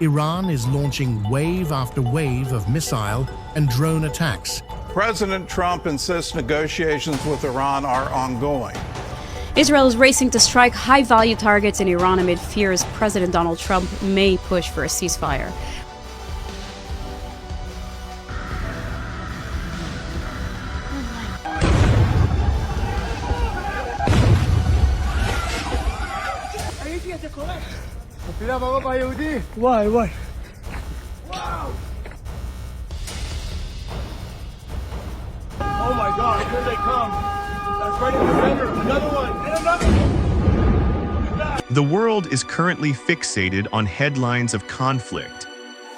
Iran is launching wave after wave of missile and drone attacks. President Trump insists negotiations with Iran are ongoing. Israel is racing to strike high-value targets in Iran amid fears President Donald Trump may push for a ceasefire. Why? Wow! Oh my God, here they come. That's right in the center. Another one, and another one. The world is currently fixated on headlines of conflict.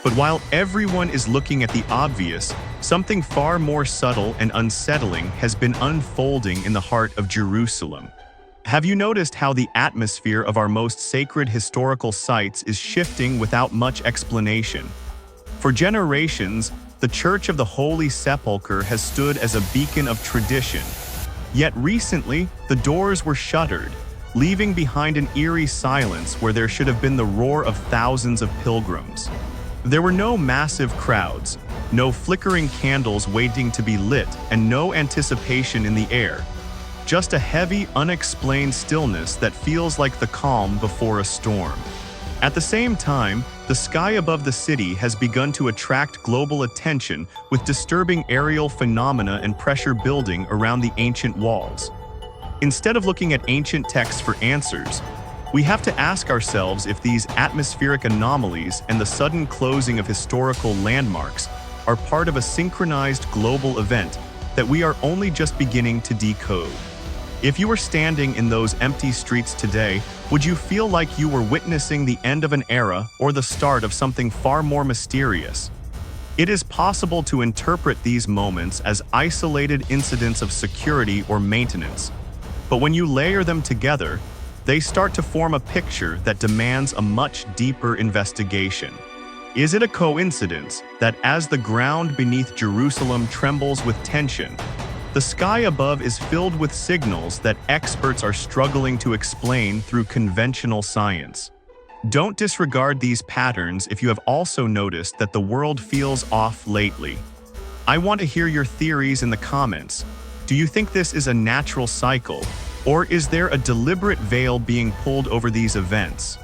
But while everyone is looking at the obvious, something far more subtle and unsettling has been unfolding in the heart of Jerusalem. Have you noticed how the atmosphere of our most sacred historical sites is shifting without much explanation? For generations, the Church of the Holy Sepulchre has stood as a beacon of tradition. Yet recently, the doors were shuttered, leaving behind an eerie silence where there should have been the roar of thousands of pilgrims. There were no massive crowds, no flickering candles waiting to be lit, and no anticipation in the air. Just a heavy, unexplained stillness that feels like the calm before a storm. At the same time, the sky above the city has begun to attract global attention with disturbing aerial phenomena and pressure building around the ancient walls. Instead of looking at ancient texts for answers, we have to ask ourselves if these atmospheric anomalies and the sudden closing of historical landmarks are part of a synchronized global event that we are only just beginning to decode. If you were standing in those empty streets today, would you feel like you were witnessing the end of an era or the start of something far more mysterious? It is possible to interpret these moments as isolated incidents of security or maintenance. But when you layer them together, they start to form a picture that demands a much deeper investigation. Is it a coincidence that as the ground beneath Jerusalem trembles with tension, the sky above is filled with signals that experts are struggling to explain through conventional science? Don't disregard these patterns if you have also noticed that the world feels off lately. I want to hear your theories in the comments. Do you think this is a natural cycle, or is there a deliberate veil being pulled over these events?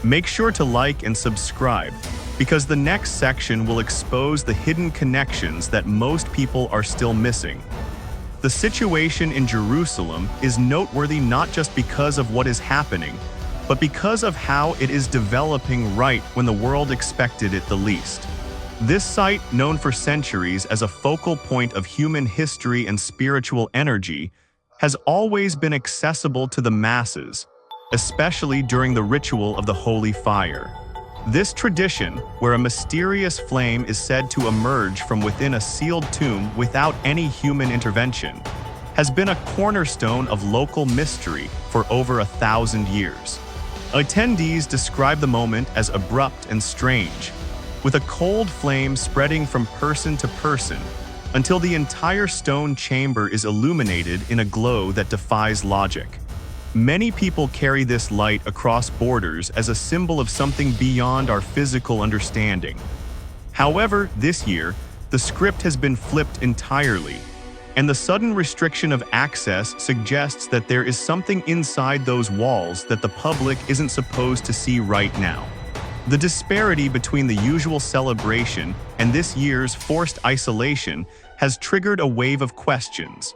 Make sure to like and subscribe, because the next section will expose the hidden connections that most people are still missing. The situation in Jerusalem is noteworthy not just because of what is happening, but because of how it is developing right when the world expected it the least. This site, known for centuries as a focal point of human history and spiritual energy, has always been accessible to the masses, especially during the ritual of the holy fire. This tradition, where a mysterious flame is said to emerge from within a sealed tomb without any human intervention, has been a cornerstone of local mystery for over 1,000 years. Attendees describe the moment as abrupt and strange, with a cold flame spreading from person to person until the entire stone chamber is illuminated in a glow that defies logic. Many people carry this light across borders as a symbol of something beyond our physical understanding. However, this year, the script has been flipped entirely, and the sudden restriction of access suggests that there is something inside those walls that the public isn't supposed to see right now. The disparity between the usual celebration and this year's forced isolation has triggered a wave of questions.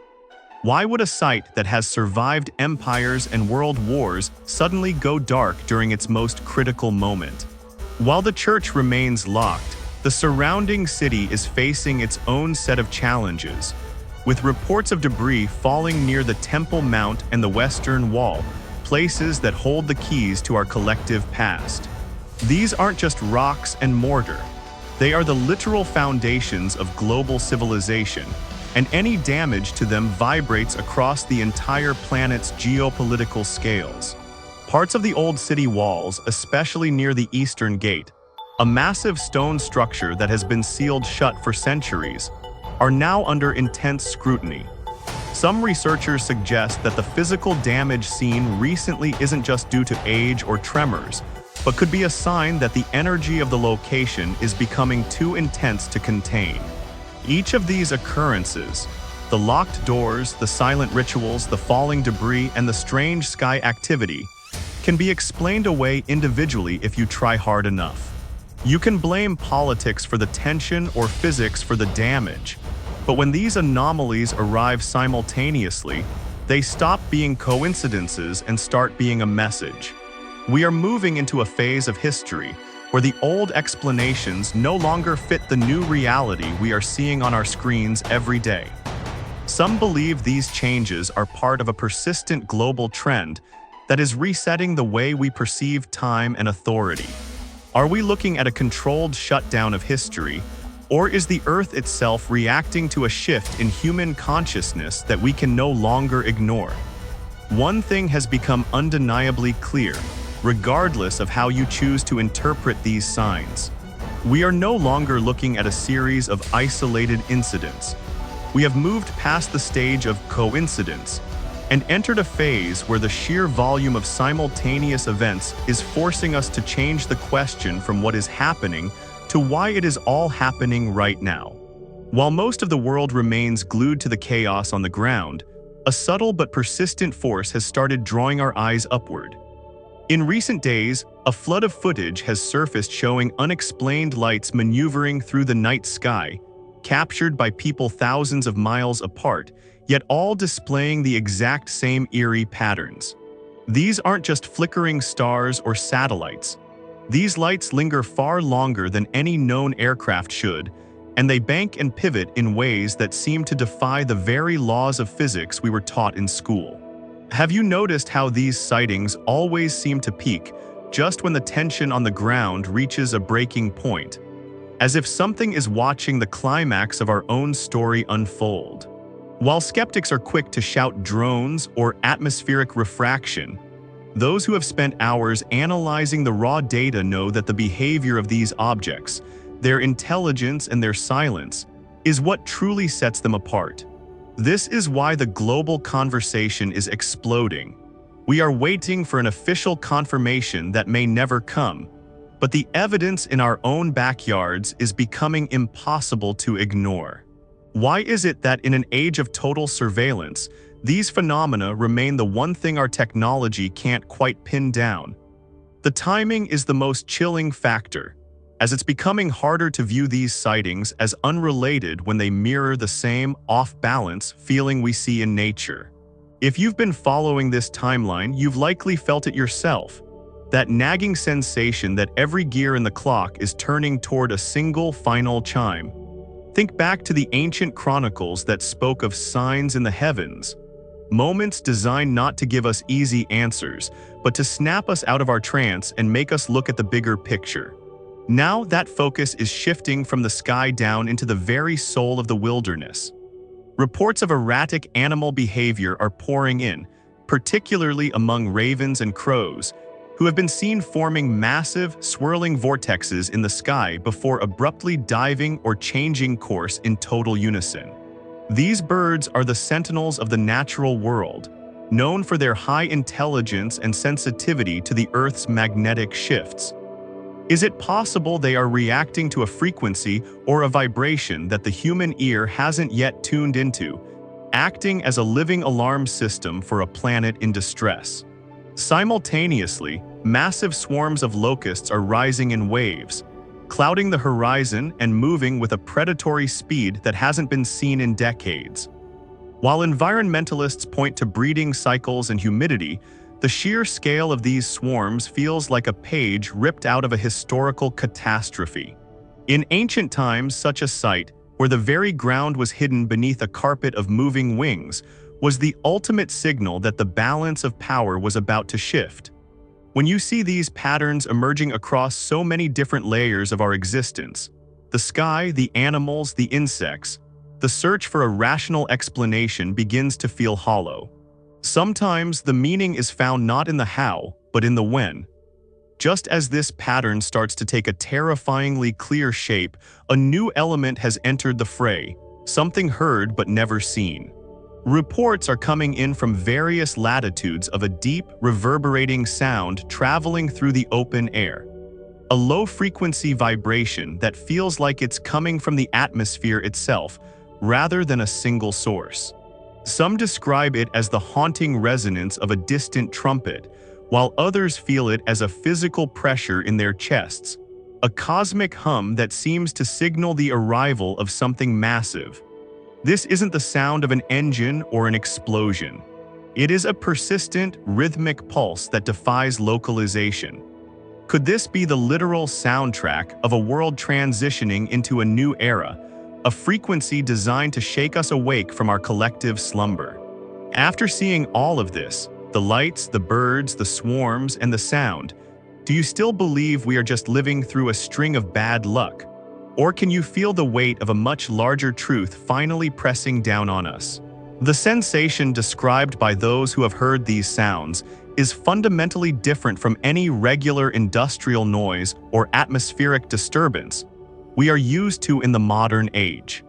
Why would a site that has survived empires and world wars suddenly go dark during its most critical moment? While the church remains locked, the surrounding city is facing its own set of challenges, with reports of debris falling near the Temple Mount and the Western Wall, places that hold the keys to our collective past. These aren't just rocks and mortar. They are the literal foundations of global civilization, and any damage to them vibrates across the entire planet's geopolitical scales. Parts of the old city walls, especially near the Eastern Gate, a massive stone structure that has been sealed shut for centuries, are now under intense scrutiny. Some researchers suggest that the physical damage seen recently isn't just due to age or tremors, but could be a sign that the energy of the location is becoming too intense to contain. Each of these occurrences, the locked doors, the silent rituals, the falling debris, and the strange sky activity, can be explained away individually if you try hard enough. You can blame politics for the tension or physics for the damage, but when these anomalies arrive simultaneously, they stop being coincidences and start being a message. We are moving into a phase of history where the old explanations no longer fit the new reality we are seeing on our screens every day. Some believe these changes are part of a persistent global trend that is resetting the way we perceive time and authority. Are we looking at a controlled shutdown of history, or is the Earth itself reacting to a shift in human consciousness that we can no longer ignore? One thing has become undeniably clear, regardless of how you choose to interpret these signs. We are no longer looking at a series of isolated incidents. We have moved past the stage of coincidence and entered a phase where the sheer volume of simultaneous events is forcing us to change the question from what is happening to why it is all happening right now. While most of the world remains glued to the chaos on the ground, a subtle but persistent force has started drawing our eyes upward. In recent days, a flood of footage has surfaced showing unexplained lights maneuvering through the night sky, captured by people thousands of miles apart, yet all displaying the exact same eerie patterns. These aren't just flickering stars or satellites. These lights linger far longer than any known aircraft should, and they bank and pivot in ways that seem to defy the very laws of physics we were taught in school. Have you noticed how these sightings always seem to peak just when the tension on the ground reaches a breaking point, as if something is watching the climax of our own story unfold? While skeptics are quick to shout drones or atmospheric refraction, those who have spent hours analyzing the raw data know that the behavior of these objects, their intelligence and their silence, is what truly sets them apart. This is why the global conversation is exploding. We are waiting for an official confirmation that may never come, but the evidence in our own backyards is becoming impossible to ignore. Why is it that in an age of total surveillance, these phenomena remain the one thing our technology can't quite pin down? The timing is the most chilling factor, as it's becoming harder to view these sightings as unrelated when they mirror the same off-balance feeling we see in nature. If you've been following this timeline, you've likely felt it yourself. That nagging sensation that every gear in the clock is turning toward a single final chime. Think back to the ancient chronicles that spoke of signs in the heavens, moments designed not to give us easy answers, but to snap us out of our trance and make us look at the bigger picture. Now that focus is shifting from the sky down into the very soul of the wilderness. Reports of erratic animal behavior are pouring in, particularly among ravens and crows, who have been seen forming massive, swirling vortexes in the sky before abruptly diving or changing course in total unison. These birds are the sentinels of the natural world, known for their high intelligence and sensitivity to the Earth's magnetic shifts. Is it possible they are reacting to a frequency or a vibration that the human ear hasn't yet tuned into, acting as a living alarm system for a planet in distress? Simultaneously, massive swarms of locusts are rising in waves, clouding the horizon and moving with a predatory speed that hasn't been seen in decades. While environmentalists point to breeding cycles and humidity, the sheer scale of these swarms feels like a page ripped out of a historical catastrophe. In ancient times, such a sight, where the very ground was hidden beneath a carpet of moving wings, was the ultimate signal that the balance of power was about to shift. When you see these patterns emerging across so many different layers of our existence, the sky, the animals, the insects, the search for a rational explanation begins to feel hollow. Sometimes the meaning is found not in the how, but in the when. Just as this pattern starts to take a terrifyingly clear shape, a new element has entered the fray, something heard but never seen. Reports are coming in from various latitudes of a deep, reverberating sound traveling through the open air. A low-frequency vibration that feels like it's coming from the atmosphere itself, rather than a single source. Some describe it as the haunting resonance of a distant trumpet, while others feel it as a physical pressure in their chests, a cosmic hum that seems to signal the arrival of something massive. This isn't the sound of an engine or an explosion. It is a persistent, rhythmic pulse that defies localization. Could this be the literal soundtrack of a world transitioning into a new era, a frequency designed to shake us awake from our collective slumber? After seeing all of this, the lights, the birds, the swarms, and the sound, do you still believe we are just living through a string of bad luck? Or can you feel the weight of a much larger truth finally pressing down on us? The sensation described by those who have heard these sounds is fundamentally different from any regular industrial noise or atmospheric disturbance we are used to in the modern age.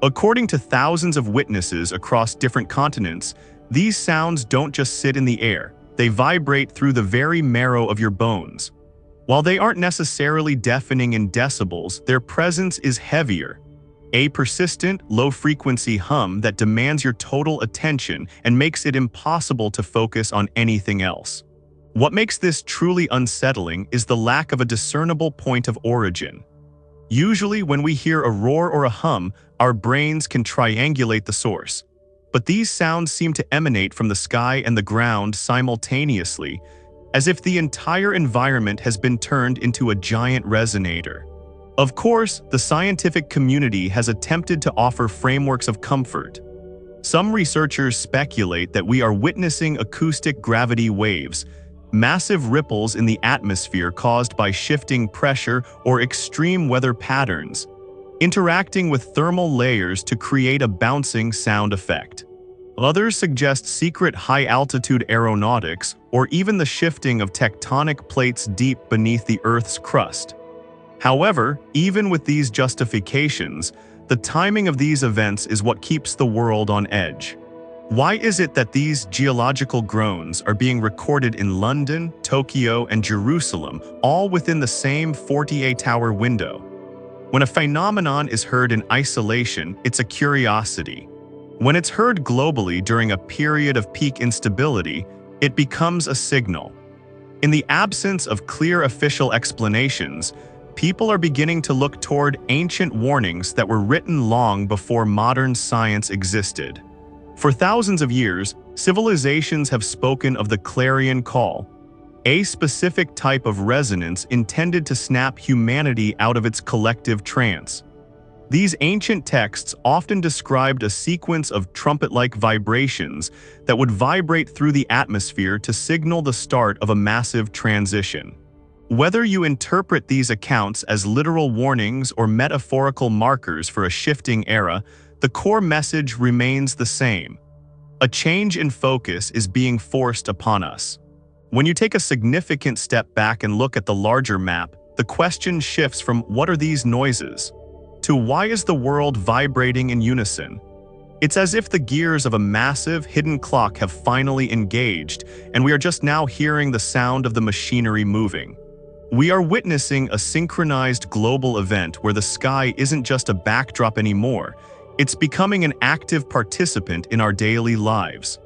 According to thousands of witnesses across different continents, these sounds don't just sit in the air, they vibrate through the very marrow of your bones. While they aren't necessarily deafening in decibels, their presence is heavier. A persistent, low-frequency hum that demands your total attention and makes it impossible to focus on anything else. What makes this truly unsettling is the lack of a discernible point of origin. Usually, when we hear a roar or a hum, our brains can triangulate the source. But these sounds seem to emanate from the sky and the ground simultaneously, as if the entire environment has been turned into a giant resonator. Of course, the scientific community has attempted to offer frameworks of comfort. Some researchers speculate that we are witnessing acoustic gravity waves, massive ripples in the atmosphere caused by shifting pressure or extreme weather patterns, interacting with thermal layers to create a bouncing sound effect. Others suggest secret high-altitude aeronautics or even the shifting of tectonic plates deep beneath the Earth's crust. However, even with these justifications, the timing of these events is what keeps the world on edge. Why is it that these geological groans are being recorded in London, Tokyo, and Jerusalem, all within the same 48-hour window? When a phenomenon is heard in isolation, it's a curiosity. When it's heard globally during a period of peak instability, it becomes a signal. In the absence of clear official explanations, people are beginning to look toward ancient warnings that were written long before modern science existed. For thousands of years, civilizations have spoken of the clarion call, a specific type of resonance intended to snap humanity out of its collective trance. These ancient texts often described a sequence of trumpet-like vibrations that would vibrate through the atmosphere to signal the start of a massive transition. Whether you interpret these accounts as literal warnings or metaphorical markers for a shifting era, the core message remains the same. A change in focus is being forced upon us. When you take a significant step back and look at the larger map, the question shifts from what are these noises to why is the world vibrating in unison? It's as if the gears of a massive, hidden clock have finally engaged, and we are just now hearing the sound of the machinery moving. We are witnessing a synchronized global event where the sky isn't just a backdrop anymore, it's becoming an active participant in our daily lives.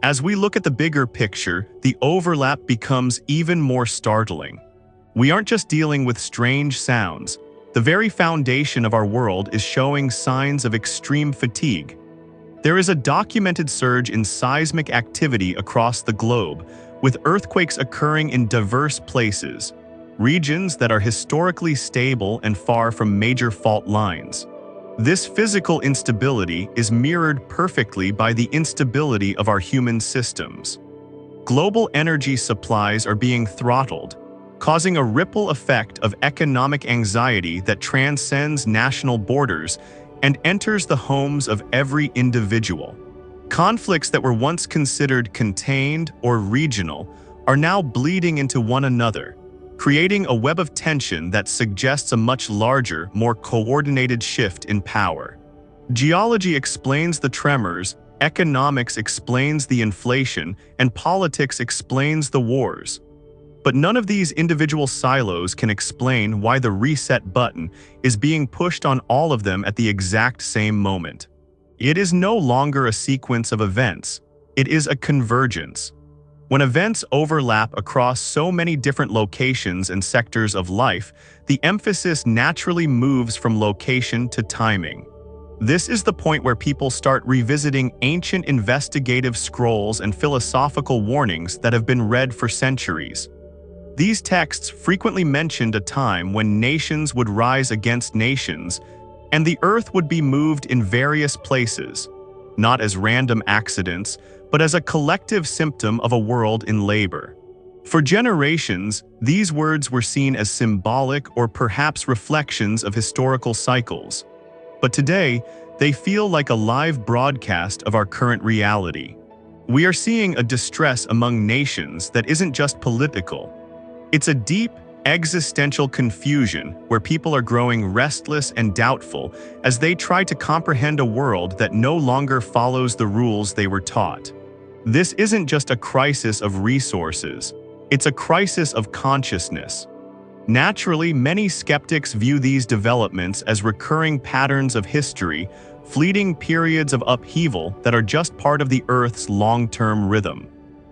As we look at the bigger picture, the overlap becomes even more startling. We aren't just dealing with strange sounds. The very foundation of our world is showing signs of extreme fatigue. There is a documented surge in seismic activity across the globe, with earthquakes occurring in diverse places, regions that are historically stable and far from major fault lines. This physical instability is mirrored perfectly by the instability of our human systems. Global energy supplies are being throttled, causing a ripple effect of economic anxiety that transcends national borders and enters the homes of every individual. Conflicts that were once considered contained or regional are now bleeding into one another, creating a web of tension that suggests a much larger, more coordinated shift in power. Geology explains the tremors economics explains the inflation and politics explains the wars. But none of these individual silos can explain why the reset button is being pushed on all of them at the exact same moment. It is no longer a sequence of events, it is a convergence. When events overlap across so many different locations and sectors of life, the emphasis naturally moves from location to timing. This is the point where people start revisiting ancient investigative scrolls and philosophical warnings that have been read for centuries. These texts frequently mentioned a time when nations would rise against nations, and the earth would be moved in various places, not as random accidents, but as a collective symptom of a world in labor. For generations, these words were seen as symbolic or perhaps reflections of historical cycles. But today, they feel like a live broadcast of our current reality. We are seeing a distress among nations that isn't just political. It's a deep, existential confusion where people are growing restless and doubtful as they try to comprehend a world that no longer follows the rules they were taught. This isn't just a crisis of resources, it's a crisis of consciousness. Naturally, many skeptics view these developments as recurring patterns of history, fleeting periods of upheaval that are just part of the Earth's long-term rhythm.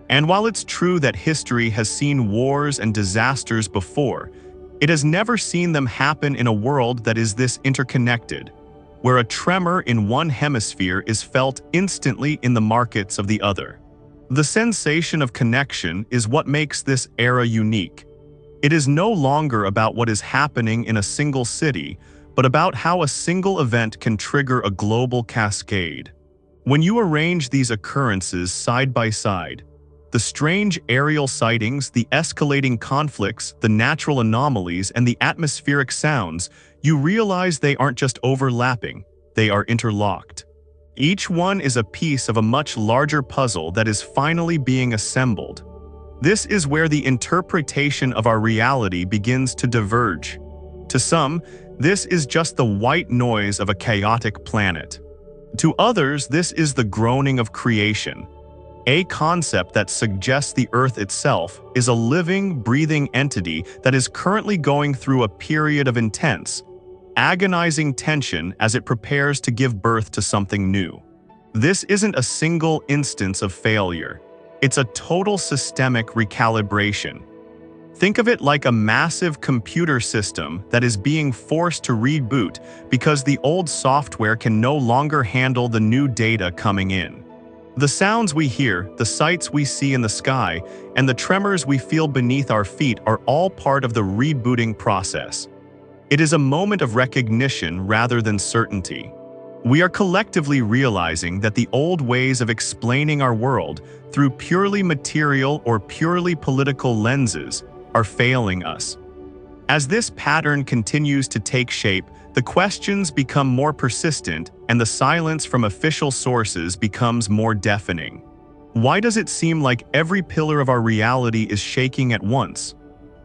And while it's true that history has seen wars and disasters before, it has never seen them happen in a world that is this interconnected, where a tremor in one hemisphere is felt instantly in the markets of the other. The sensation of connection is what makes this era unique. It is no longer about what is happening in a single city, but about how a single event can trigger a global cascade. When you arrange these occurrences side by side, the strange aerial sightings, the escalating conflicts, the natural anomalies, and the atmospheric sounds, you realize they aren't just overlapping, they are interlocked. Each one is a piece of a much larger puzzle that is finally being assembled. This is where the interpretation of our reality begins to diverge. To some, this is just the white noise of a chaotic planet. To others, this is the groaning of creation. A concept that suggests the Earth itself is a living, breathing entity that is currently going through a period of intense, agonizing tension as it prepares to give birth to something new. This isn't a single instance of failure. It's a total systemic recalibration. Think of it like a massive computer system that is being forced to reboot because the old software can no longer handle the new data coming in. The sounds we hear, the sights we see in the sky, and the tremors we feel beneath our feet are all part of the rebooting process. It is a moment of recognition rather than certainty. We are collectively realizing that the old ways of explaining our world through purely material or purely political lenses are failing us. As this pattern continues to take shape, the questions become more persistent and the silence from official sources becomes more deafening. Why does it seem like every pillar of our reality is shaking at once?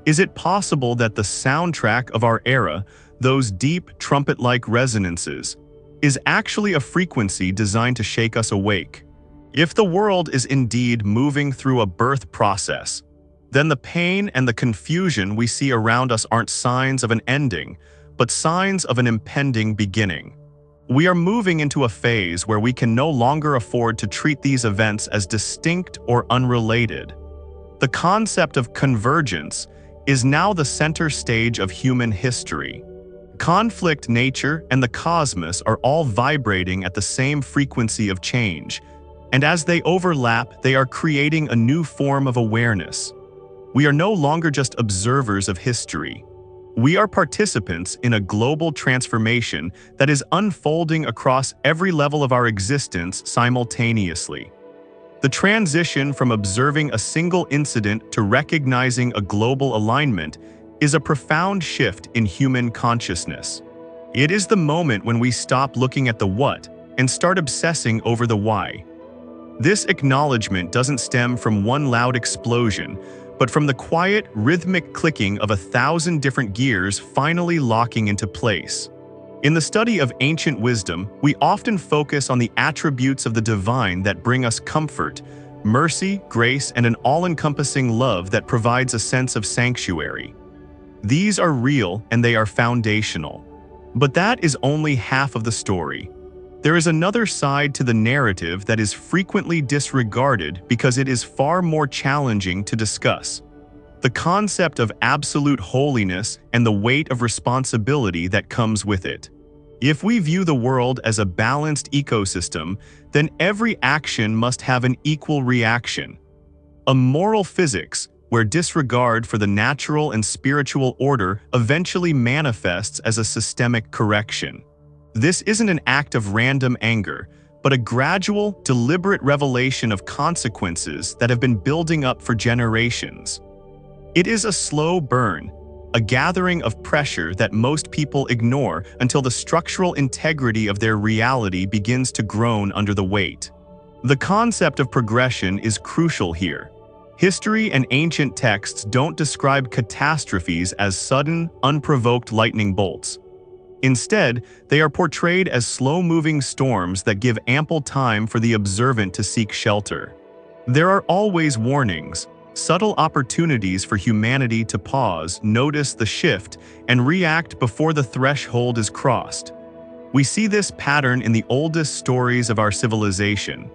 Is it possible that the soundtrack of our era, those deep, trumpet-like resonances, is actually a frequency designed to shake us awake? If the world is indeed moving through a birth process, then the pain and the confusion we see around us aren't signs of an ending, but signs of an impending beginning. We are moving into a phase where we can no longer afford to treat these events as distinct or unrelated. The concept of convergence is now the center stage of human history. Conflict, nature, and the cosmos are all vibrating at the same frequency of change, and as they overlap, they are creating a new form of awareness. We are no longer just observers of history. We are participants in a global transformation that is unfolding across every level of our existence simultaneously. The transition from observing a single incident to recognizing a global alignment is a profound shift in human consciousness. It is the moment when we stop looking at the what and start obsessing over the why. This acknowledgement doesn't stem from one loud explosion, but from the quiet, rhythmic clicking of 1,000 different gears finally locking into place. In the study of ancient wisdom, we often focus on the attributes of the divine that bring us comfort, mercy, grace, and an all-encompassing love that provides a sense of sanctuary. These are real and they are foundational. But that is only half of the story. There is another side to the narrative that is frequently disregarded because it is far more challenging to discuss. The concept of absolute holiness and the weight of responsibility that comes with it. If we view the world as a balanced ecosystem, then every action must have an equal reaction. A moral physics where disregard for the natural and spiritual order eventually manifests as a systemic correction. This isn't an act of random anger, but a gradual, deliberate revelation of consequences that have been building up for generations. It is a slow burn, a gathering of pressure that most people ignore until the structural integrity of their reality begins to groan under the weight. The concept of progression is crucial here. History and ancient texts don't describe catastrophes as sudden, unprovoked lightning bolts. Instead, they are portrayed as slow-moving storms that give ample time for the observant to seek shelter. There are always warnings, subtle opportunities for humanity to pause, notice the shift, and react before the threshold is crossed. We see this pattern in the oldest stories of our civilization.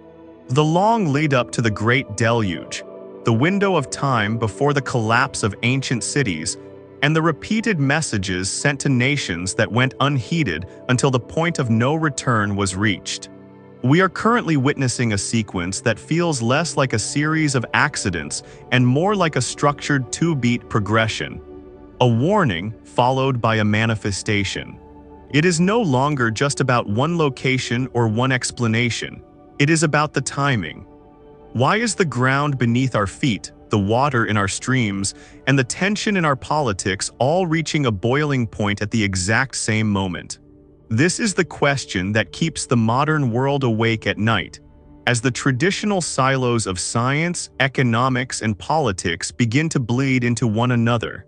The long lead up to the Great Deluge, the window of time before the collapse of ancient cities, and the repeated messages sent to nations that went unheeded until the point of no return was reached. We are currently witnessing a sequence that feels less like a series of accidents and more like a structured two-beat progression. A warning followed by a manifestation. It is no longer just about one location or one explanation. It is about the timing. Why is the ground beneath our feet, the water in our streams, and the tension in our politics all reaching a boiling point at the exact same moment? This is the question that keeps the modern world awake at night, as the traditional silos of science, economics, and politics begin to bleed into one another.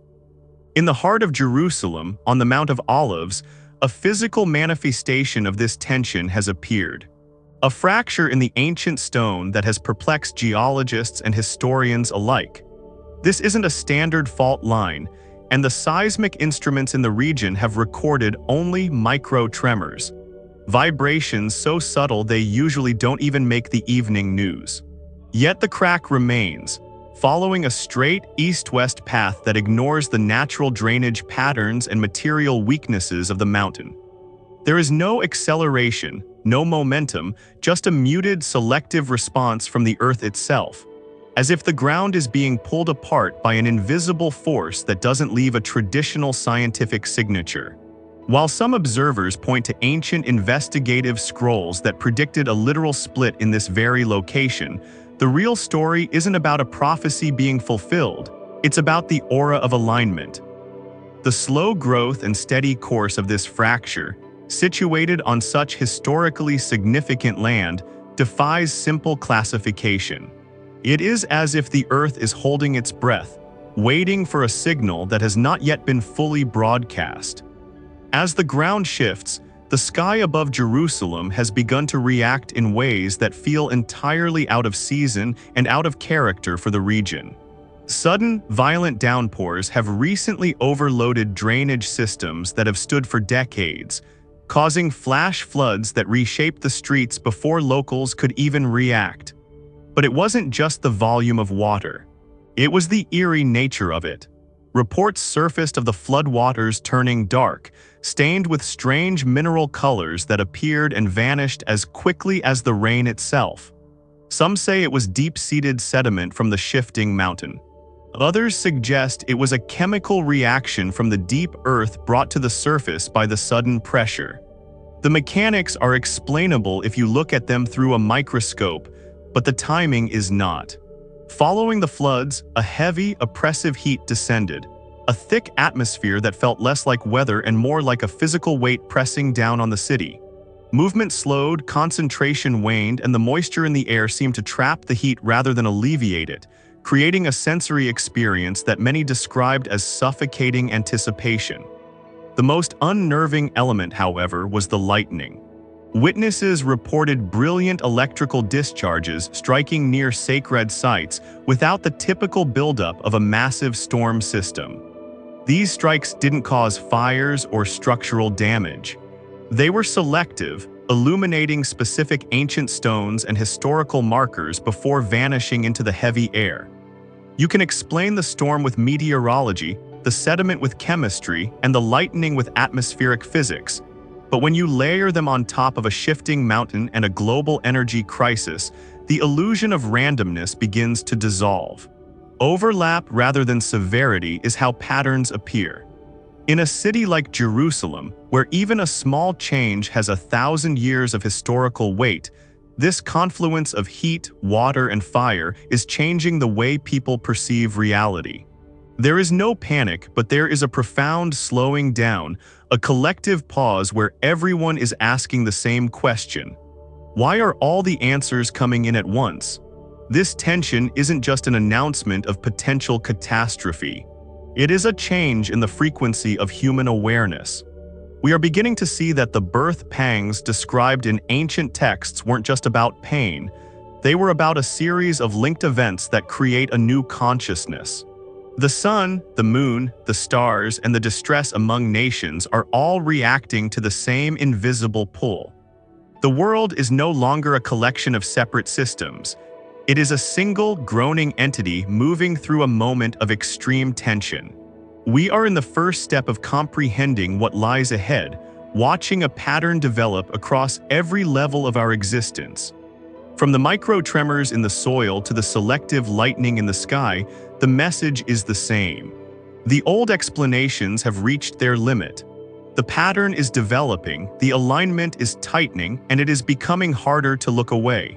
In the heart of Jerusalem, on the Mount of Olives, a physical manifestation of this tension has appeared. A fracture in the ancient stone that has perplexed geologists and historians alike. This isn't a standard fault line, and the seismic instruments in the region have recorded only micro-tremors. Vibrations so subtle they usually don't even make the evening news. Yet the crack remains, following a straight east-west path that ignores the natural drainage patterns and material weaknesses of the mountain. There is no acceleration, no momentum, just a muted, selective response from the earth itself, as if the ground is being pulled apart by an invisible force that doesn't leave a traditional scientific signature. While some observers point to ancient investigative scrolls that predicted a literal split in this very location, the real story isn't about a prophecy being fulfilled, it's about the aura of alignment. The slow growth and steady course of this fracture, situated on such historically significant land, defies simple classification. It is as if the earth is holding its breath, waiting for a signal that has not yet been fully broadcast. As the ground shifts, the sky above Jerusalem has begun to react in ways that feel entirely out of season and out of character for the region. Sudden, violent downpours have recently overloaded drainage systems that have stood for decades, causing flash floods that reshaped the streets before locals could even react. But it wasn't just the volume of water. It was the eerie nature of it. Reports surfaced of the floodwaters turning dark, stained with strange mineral colors that appeared and vanished as quickly as the rain itself. Some say it was deep-seated sediment from the shifting mountain. Others suggest it was a chemical reaction from the deep earth brought to the surface by the sudden pressure. The mechanics are explainable if you look at them through a microscope, but the timing is not. Following the floods, a heavy, oppressive heat descended, a thick atmosphere that felt less like weather and more like a physical weight pressing down on the city. Movement slowed, concentration waned, and the moisture in the air seemed to trap the heat rather than alleviate it, creating a sensory experience that many described as suffocating anticipation. The most unnerving element, however, was the lightning. Witnesses reported brilliant electrical discharges striking near sacred sites without the typical buildup of a massive storm system. These strikes didn't cause fires or structural damage. They were selective, illuminating specific ancient stones and historical markers before vanishing into the heavy air. You can explain the storm with meteorology, the sediment with chemistry, and the lightning with atmospheric physics. But when you layer them on top of a shifting mountain and a global energy crisis, the illusion of randomness begins to dissolve. Overlap rather than severity is how patterns appear. In a city like Jerusalem, where even a small change has 1,000 years of historical weight, this confluence of heat, water, and fire is changing the way people perceive reality. There is no panic, but there is a profound slowing down, a collective pause where everyone is asking the same question. Why are all the answers coming in at once? This tension isn't just an announcement of potential catastrophe. It is a change in the frequency of human awareness. We are beginning to see that the birth pangs described in ancient texts weren't just about pain. They were about a series of linked events that create a new consciousness. The sun, the moon, the stars, and the distress among nations are all reacting to the same invisible pull. The world is no longer a collection of separate systems. It is a single, groaning entity moving through a moment of extreme tension. We are in the first step of comprehending what lies ahead, watching a pattern develop across every level of our existence. From the micro-tremors in the soil to the selective lightning in the sky, the message is the same. The old explanations have reached their limit. The pattern is developing, the alignment is tightening, and it is becoming harder to look away.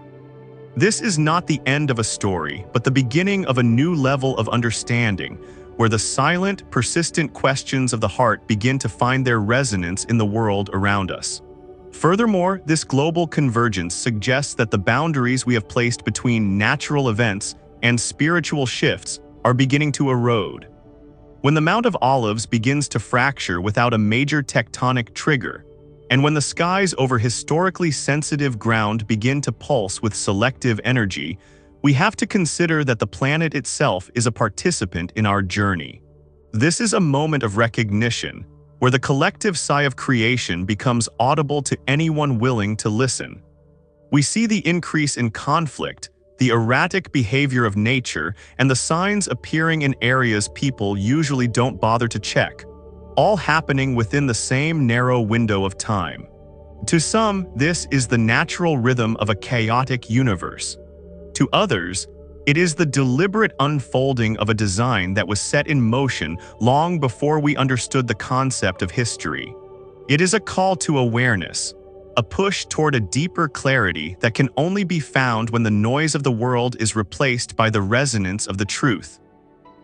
This is not the end of a story, but the beginning of a new level of understanding, where the silent, persistent questions of the heart begin to find their resonance in the world around us. Furthermore, this global convergence suggests that the boundaries we have placed between natural events and spiritual shifts are beginning to erode. When the Mount of Olives begins to fracture without a major tectonic trigger, and when the skies over historically sensitive ground begin to pulse with selective energy, we have to consider that the planet itself is a participant in our journey. This is a moment of recognition, where the collective sigh of creation becomes audible to anyone willing to listen. We see the increase in conflict, the erratic behavior of nature, and the signs appearing in areas people usually don't bother to check, all happening within the same narrow window of time. To some, this is the natural rhythm of a chaotic universe. To others, it is the deliberate unfolding of a design that was set in motion long before we understood the concept of history. It is a call to awareness, a push toward a deeper clarity that can only be found when the noise of the world is replaced by the resonance of the truth.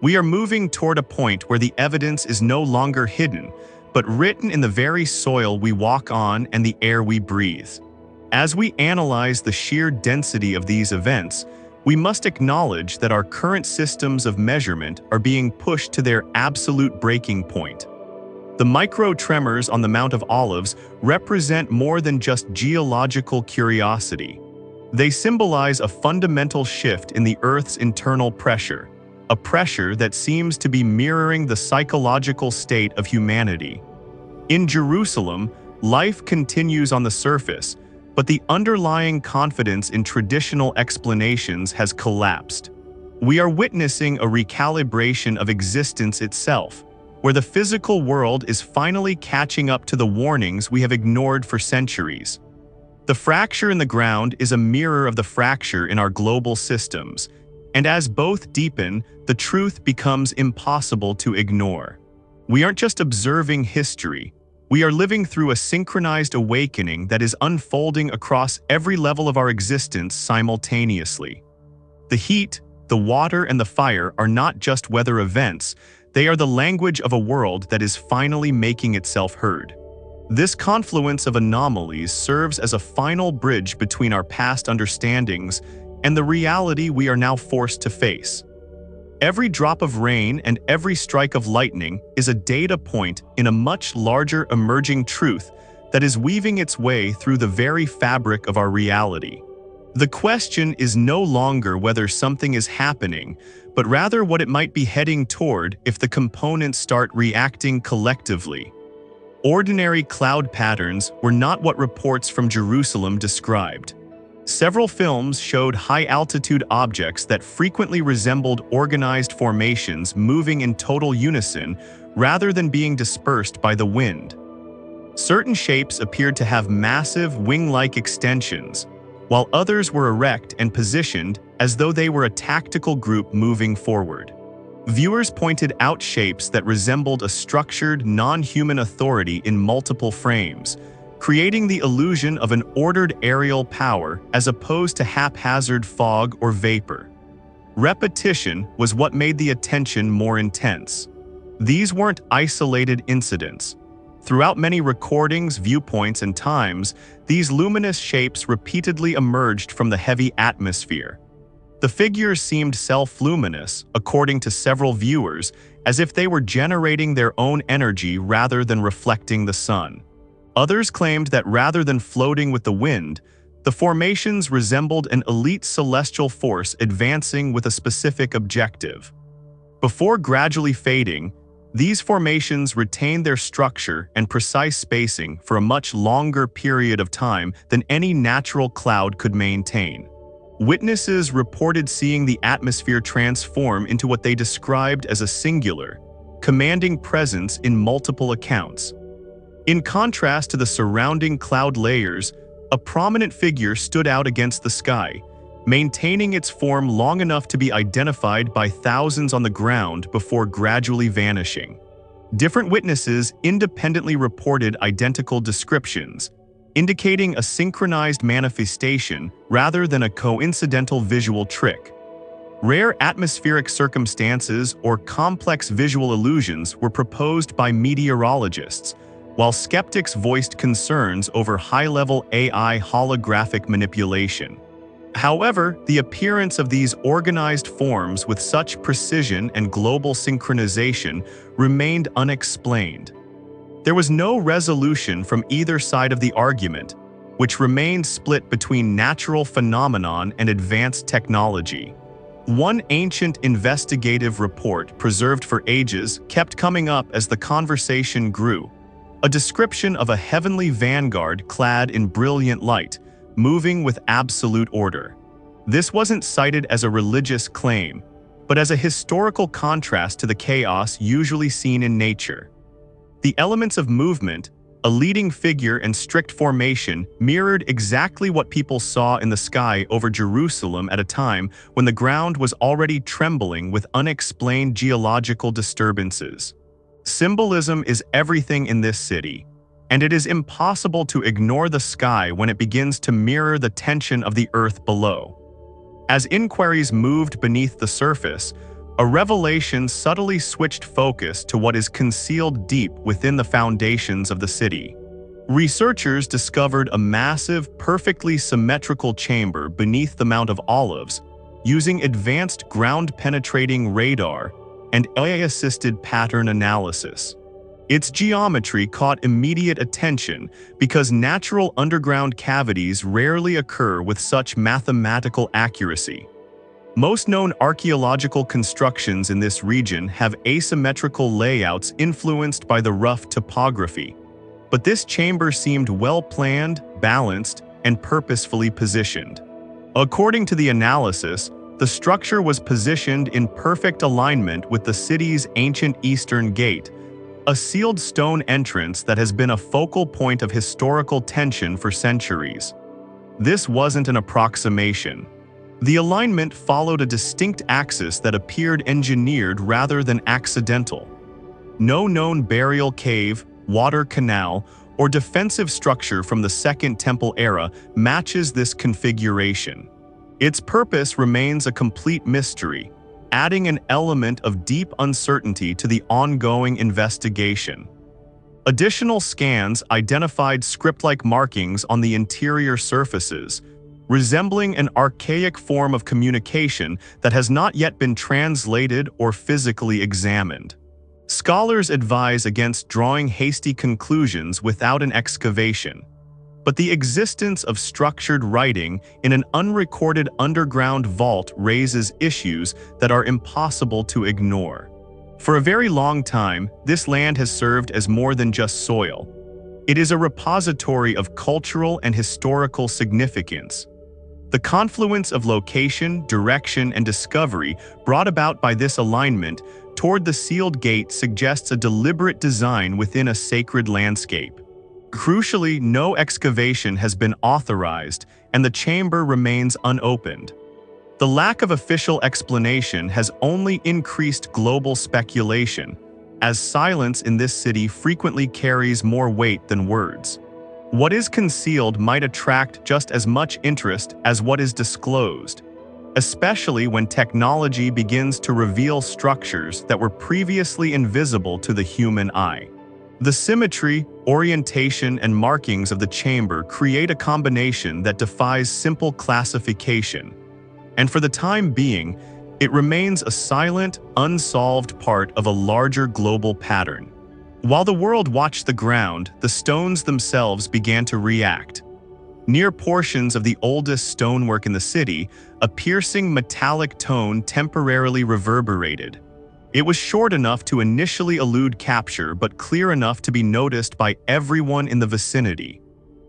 We are moving toward a point where the evidence is no longer hidden, but written in the very soil we walk on and the air we breathe. As we analyze the sheer density of these events, we must acknowledge that our current systems of measurement are being pushed to their absolute breaking point. The micro-tremors on the Mount of Olives represent more than just geological curiosity. They symbolize a fundamental shift in the Earth's internal pressure, a pressure that seems to be mirroring the psychological state of humanity. In Jerusalem, life continues on the surface, but the underlying confidence in traditional explanations has collapsed. We are witnessing a recalibration of existence itself, where the physical world is finally catching up to the warnings we have ignored for centuries. The fracture in the ground is a mirror of the fracture in our global systems, and as both deepen, the truth becomes impossible to ignore. We aren't just observing history. We are living through a synchronized awakening that is unfolding across every level of our existence simultaneously. The heat, the water, and the fire are not just weather events, they are the language of a world that is finally making itself heard. This confluence of anomalies serves as a final bridge between our past understandings and the reality we are now forced to face. Every drop of rain and every strike of lightning is a data point in a much larger emerging truth that is weaving its way through the very fabric of our reality. The question is no longer whether something is happening, but rather what it might be heading toward if the components start reacting collectively. Ordinary cloud patterns were not what reports from Jerusalem described. Several films showed high-altitude objects that frequently resembled organized formations moving in total unison rather than being dispersed by the wind. Certain shapes appeared to have massive wing-like extensions, while others were erect and positioned as though they were a tactical group moving forward. Viewers pointed out shapes that resembled a structured, non-human authority in multiple frames, creating the illusion of an ordered aerial power as opposed to haphazard fog or vapor. Repetition was what made the attention more intense. These weren't isolated incidents. Throughout many recordings, viewpoints, and times, these luminous shapes repeatedly emerged from the heavy atmosphere. The figures seemed self-luminous, according to several viewers, as if they were generating their own energy rather than reflecting the sun. Others claimed that rather than floating with the wind, the formations resembled an elite celestial force advancing with a specific objective. Before gradually fading, these formations retained their structure and precise spacing for a much longer period of time than any natural cloud could maintain. Witnesses reported seeing the atmosphere transform into what they described as a singular, commanding presence in multiple accounts. In contrast to the surrounding cloud layers, a prominent figure stood out against the sky, maintaining its form long enough to be identified by thousands on the ground before gradually vanishing. Different witnesses independently reported identical descriptions, indicating a synchronized manifestation rather than a coincidental visual trick. Rare atmospheric circumstances or complex visual illusions were proposed by meteorologists, while skeptics voiced concerns over high-level AI holographic manipulation. However, the appearance of these organized forms with such precision and global synchronization remained unexplained. There was no resolution from either side of the argument, which remained split between natural phenomenon and advanced technology. One ancient investigative report preserved for ages kept coming up as the conversation grew, a description of a heavenly vanguard clad in brilliant light, moving with absolute order. This wasn't cited as a religious claim, but as a historical contrast to the chaos usually seen in nature. The elements of movement, a leading figure and strict formation, mirrored exactly what people saw in the sky over Jerusalem at a time when the ground was already trembling with unexplained geological disturbances. Symbolism is everything in this city, and it is impossible to ignore the sky when it begins to mirror the tension of the earth below. As inquiries moved beneath the surface, a revelation subtly switched focus to what is concealed deep within the foundations of the city. Researchers discovered a massive, perfectly symmetrical chamber beneath the Mount of Olives, using advanced ground-penetrating radar and AI-assisted pattern analysis. Its geometry caught immediate attention because natural underground cavities rarely occur with such mathematical accuracy. Most known archaeological constructions in this region have asymmetrical layouts influenced by the rough topography, but this chamber seemed well-planned, balanced, and purposefully positioned. According to the analysis, the structure was positioned in perfect alignment with the city's ancient eastern gate, a sealed stone entrance that has been a focal point of historical tension for centuries. This wasn't an approximation. The alignment followed a distinct axis that appeared engineered rather than accidental. No known burial cave, water canal, or defensive structure from the Second Temple era matches this configuration. Its purpose remains a complete mystery, adding an element of deep uncertainty to the ongoing investigation. Additional scans identified script-like markings on the interior surfaces, resembling an archaic form of communication that has not yet been translated or physically examined. Scholars advise against drawing hasty conclusions without an excavation, but the existence of structured writing in an unrecorded underground vault raises issues that are impossible to ignore. For a very long time, this land has served as more than just soil. It is a repository of cultural and historical significance. The confluence of location, direction, and discovery brought about by this alignment toward the sealed gate suggests a deliberate design within a sacred landscape. Crucially, no excavation has been authorized, and the chamber remains unopened. The lack of official explanation has only increased global speculation, as silence in this city frequently carries more weight than words. What is concealed might attract just as much interest as what is disclosed, especially when technology begins to reveal structures that were previously invisible to the human eye. The symmetry, orientation, and markings of the chamber create a combination that defies simple classification, and for the time being, it remains a silent, unsolved part of a larger global pattern. While the world watched the ground, the stones themselves began to react. Near portions of the oldest stonework in the city, a piercing metallic tone temporarily reverberated. It was short enough to initially elude capture, but clear enough to be noticed by everyone in the vicinity.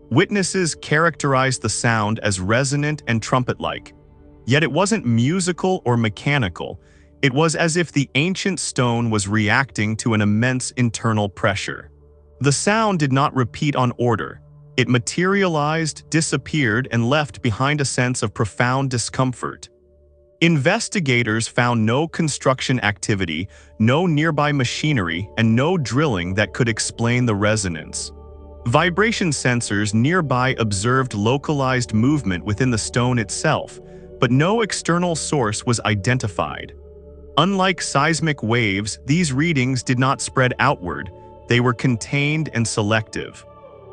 Witnesses characterized the sound as resonant and trumpet-like. Yet it wasn't musical or mechanical. It was as if the ancient stone was reacting to an immense internal pressure. The sound did not repeat on order. It materialized, disappeared, and left behind a sense of profound discomfort. Investigators found no construction activity, no nearby machinery, and no drilling that could explain the resonance. Vibration sensors nearby observed localized movement within the stone itself, but no external source was identified. Unlike seismic waves, these readings did not spread outward. They were contained and selective.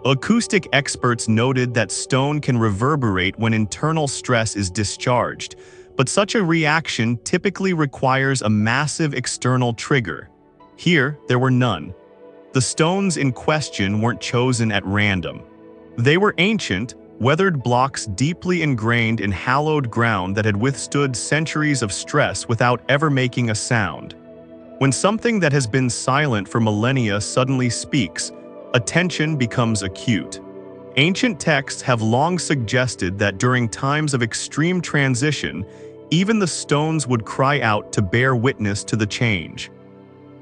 Acoustic experts noted that stone can reverberate when internal stress is discharged, but such a reaction typically requires a massive external trigger. Here, there were none. The stones in question weren't chosen at random. They were ancient, weathered blocks deeply ingrained in hallowed ground that had withstood centuries of stress without ever making a sound. When something that has been silent for millennia suddenly speaks, attention becomes acute. Ancient texts have long suggested that during times of extreme transition, even the stones would cry out to bear witness to the change.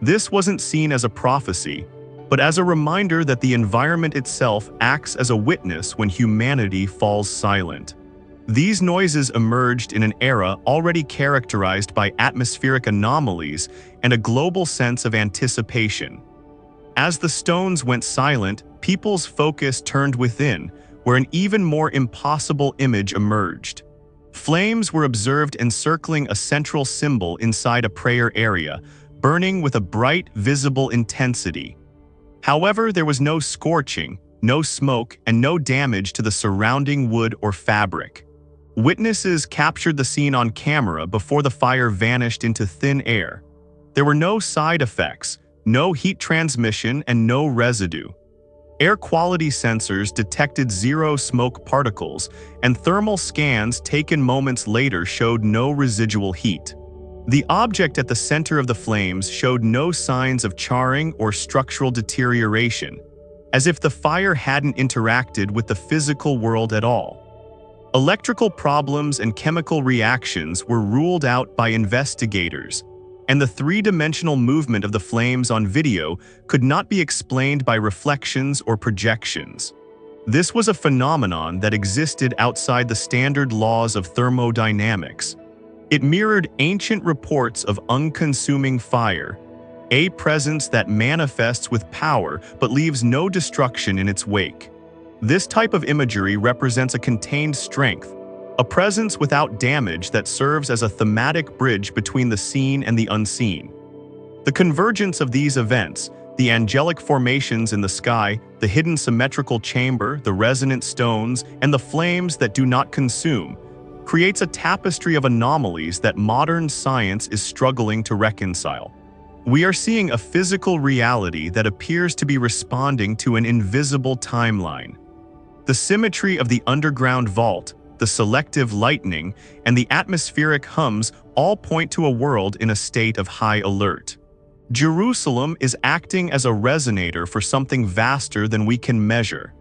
This wasn't seen as a prophecy, but as a reminder that the environment itself acts as a witness when humanity falls silent. These noises emerged in an era already characterized by atmospheric anomalies and a global sense of anticipation. As the stones went silent, people's focus turned within, where an even more impossible image emerged. Flames were observed encircling a central symbol inside a prayer area, burning with a bright, visible intensity. However, there was no scorching, no smoke, and no damage to the surrounding wood or fabric. Witnesses captured the scene on camera before the fire vanished into thin air. There were no side effects, no heat transmission, and no residue. Air quality sensors detected zero smoke particles, and thermal scans taken moments later showed no residual heat. The object at the center of the flames showed no signs of charring or structural deterioration, as if the fire hadn't interacted with the physical world at all. Electrical problems and chemical reactions were ruled out by investigators, and the three-dimensional movement of the flames on video could not be explained by reflections or projections. This was a phenomenon that existed outside the standard laws of thermodynamics. It mirrored ancient reports of unconsuming fire, a presence that manifests with power but leaves no destruction in its wake. This type of imagery represents a contained strength, a presence without damage that serves as a thematic bridge between the seen and the unseen. The convergence of these events, the angelic formations in the sky, the hidden symmetrical chamber, the resonant stones, and the flames that do not consume, creates a tapestry of anomalies that modern science is struggling to reconcile. We are seeing a physical reality that appears to be responding to an invisible timeline. The symmetry of the underground vault, the selective lightning, and the atmospheric hums all point to a world in a state of high alert. Jerusalem is acting as a resonator for something vaster than we can measure,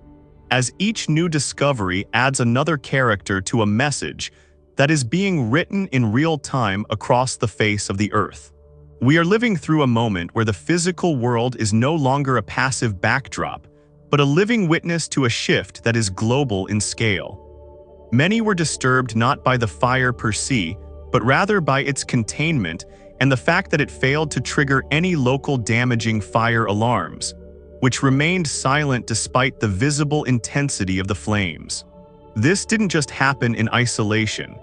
as each new discovery adds another character to a message that is being written in real time across the face of the earth. We are living through a moment where the physical world is no longer a passive backdrop, but a living witness to a shift that is global in scale. Many were disturbed not by the fire per se, but rather by its containment and the fact that it failed to trigger any local damaging fire alarms, which remained silent despite the visible intensity of the flames. This didn't just happen in isolation.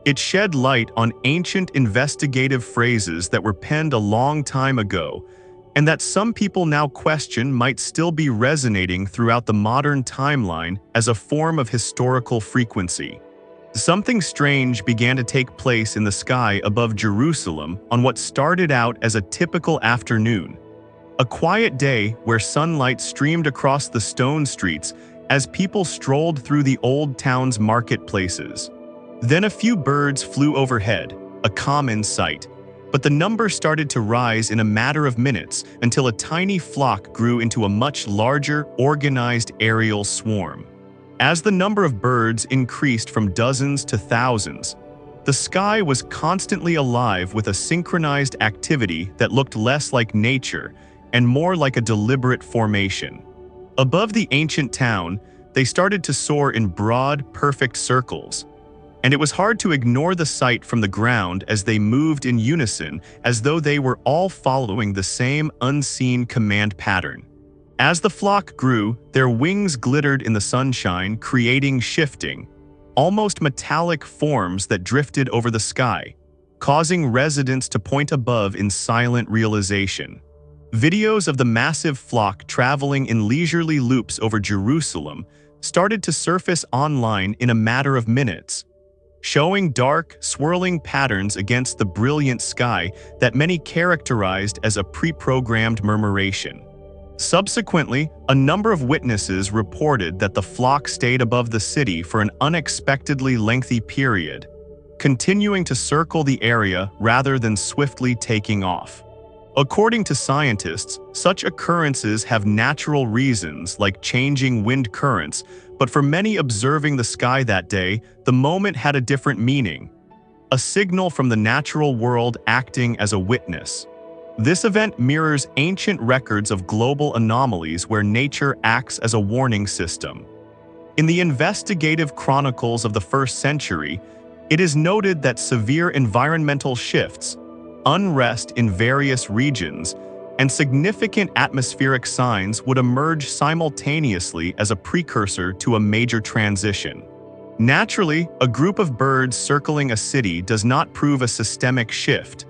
It shed light on ancient investigative phrases that were penned a long time ago, and that some people now question might still be resonating throughout the modern timeline as a form of historical frequency. Something strange began to take place in the sky above Jerusalem on what started out as a typical afternoon. A quiet day where sunlight streamed across the stone streets as people strolled through the old town's marketplaces. Then a few birds flew overhead, a common sight. But the number started to rise in a matter of minutes until a tiny flock grew into a much larger, organized aerial swarm. As the number of birds increased from dozens to thousands, the sky was constantly alive with a synchronized activity that looked less like nature and more like a deliberate formation. Above the ancient town, they started to soar in broad, perfect circles, and it was hard to ignore the sight from the ground as they moved in unison, as though they were all following the same unseen command pattern. As the flock grew, their wings glittered in the sunshine, creating shifting, almost metallic forms that drifted over the sky, causing residents to point above in silent realization. Videos of the massive flock traveling in leisurely loops over Jerusalem started to surface online in a matter of minutes, showing dark, swirling patterns against the brilliant sky that many characterized as a pre-programmed murmuration. Subsequently, a number of witnesses reported that the flock stayed above the city for an unexpectedly lengthy period, continuing to circle the area rather than swiftly taking off. According to scientists, such occurrences have natural reasons like changing wind currents, but for many observing the sky that day, the moment had a different meaning, a signal from the natural world acting as a witness. This event mirrors ancient records of global anomalies where nature acts as a warning system. In the investigative chronicles of the 1st century, it is noted that severe environmental shifts, unrest in various regions, and significant atmospheric signs would emerge simultaneously as a precursor to a major transition. Naturally, a group of birds circling a city does not prove a systemic shift,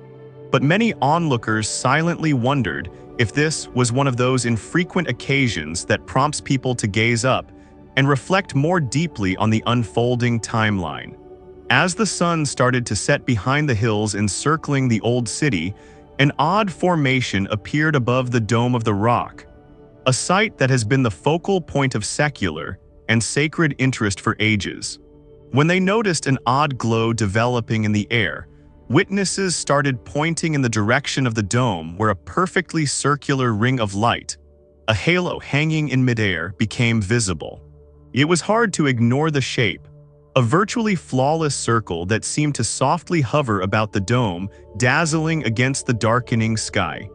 but many onlookers silently wondered if this was one of those infrequent occasions that prompts people to gaze up and reflect more deeply on the unfolding timeline. As the sun started to set behind the hills encircling the old city, an odd formation appeared above the dome of the rock, a sight that has been the focal point of secular and sacred interest for ages. When they noticed an odd glow developing in the air, witnesses started pointing in the direction of the dome where a perfectly circular ring of light, a halo hanging in midair, became visible. It was hard to ignore the shape, a virtually flawless circle that seemed to softly hover about the dome, dazzling against the darkening sky.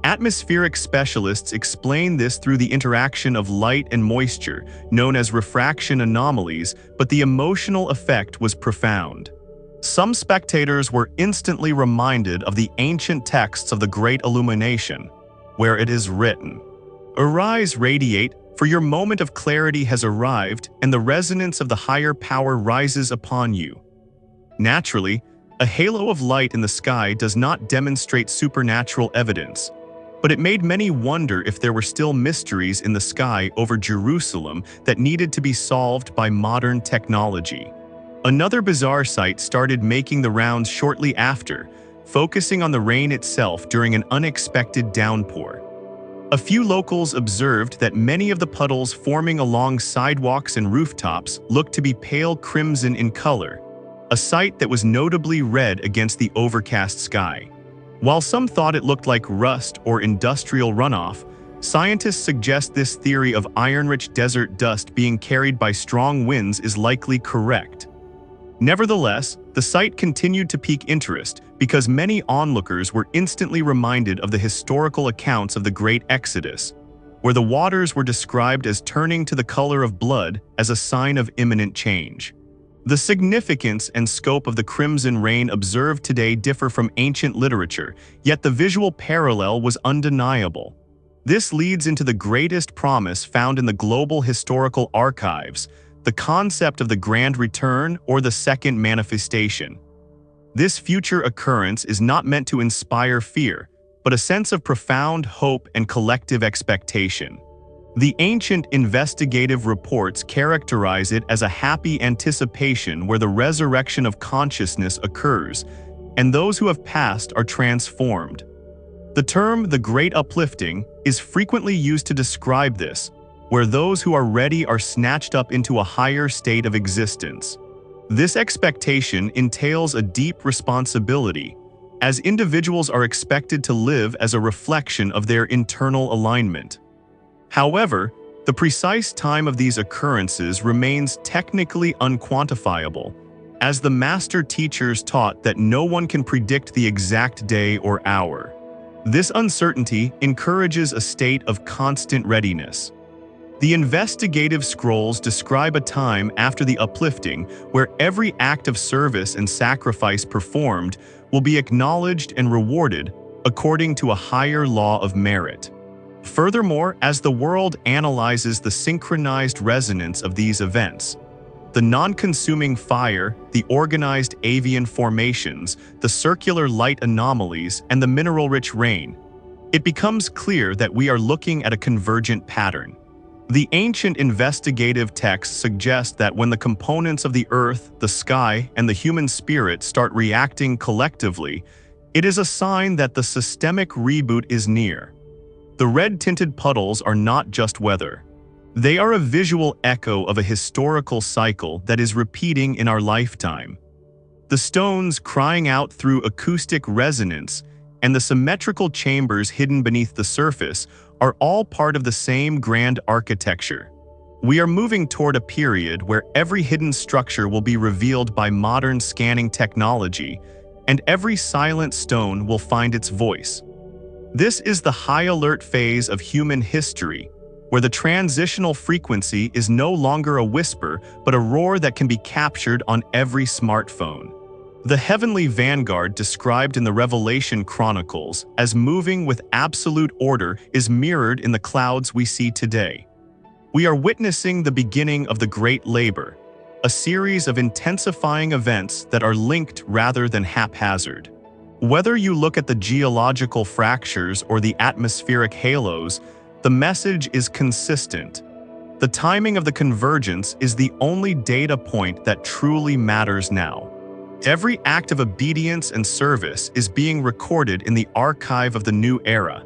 Atmospheric specialists explain this through the interaction of light and moisture, known as refraction anomalies, but the emotional effect was profound. Some spectators were instantly reminded of the ancient texts of the Great Illumination, where it is written, "Arise, radiate, for your moment of clarity has arrived, and the resonance of the higher power rises upon you." Naturally, a halo of light in the sky does not demonstrate supernatural evidence. but it made many wonder if there were still mysteries in the sky over Jerusalem that needed to be solved by modern technology. Another bizarre sight started making the rounds shortly after, focusing on the rain itself during an unexpected downpour. A few locals observed that many of the puddles forming along sidewalks and rooftops looked to be pale crimson in color, a sight that was notably red against the overcast sky. While some thought it looked like rust or industrial runoff, scientists suggest this theory of iron-rich desert dust being carried by strong winds is likely correct. Nevertheless, the sight continued to pique interest because many onlookers were instantly reminded of the historical accounts of the Great Exodus, where the waters were described as turning to the color of blood as a sign of imminent change. The significance and scope of the crimson rain observed today differ from ancient literature, yet the visual parallel was undeniable. This leads into the greatest promise found in the global historical archives, the concept of the Grand Return or the Second Manifestation. This future occurrence is not meant to inspire fear, but a sense of profound hope and collective expectation. The ancient investigative reports characterize it as a happy anticipation where the resurrection of consciousness occurs, and those who have passed are transformed. The term "the Great Uplifting" is frequently used to describe this, where those who are ready are snatched up into a higher state of existence. This expectation entails a deep responsibility, as individuals are expected to live as a reflection of their internal alignment. However, the precise time of these occurrences remains technically unquantifiable, as the master teachers taught that no one can predict the exact day or hour. This uncertainty encourages a state of constant readiness. The investigative scrolls describe a time after the uplifting where every act of service and sacrifice performed will be acknowledged and rewarded according to a higher law of merit. Furthermore, as the world analyzes the synchronized resonance of these events, the non-consuming fire, the organized avian formations, the circular light anomalies, and the mineral-rich rain, it becomes clear that we are looking at a convergent pattern. The ancient investigative texts suggest that when the components of the earth, the sky, and the human spirit start reacting collectively, it is a sign that the systemic reboot is near. The red-tinted puddles are not just weather. They are a visual echo of a historical cycle that is repeating in our lifetime. The stones crying out through acoustic resonance and the symmetrical chambers hidden beneath the surface are all part of the same grand architecture. We are moving toward a period where every hidden structure will be revealed by modern scanning technology, and every silent stone will find its voice. This is the high-alert phase of human history, where the transitional frequency is no longer a whisper, but a roar that can be captured on every smartphone. The heavenly vanguard described in the Revelation Chronicles as moving with absolute order is mirrored in the clouds we see today. We are witnessing the beginning of the Great Labor, a series of intensifying events that are linked rather than haphazard. Whether you look at the geological fractures or the atmospheric halos, the message is consistent. The timing of the convergence is the only data point that truly matters now. Every act of obedience and service is being recorded in the archive of the new era.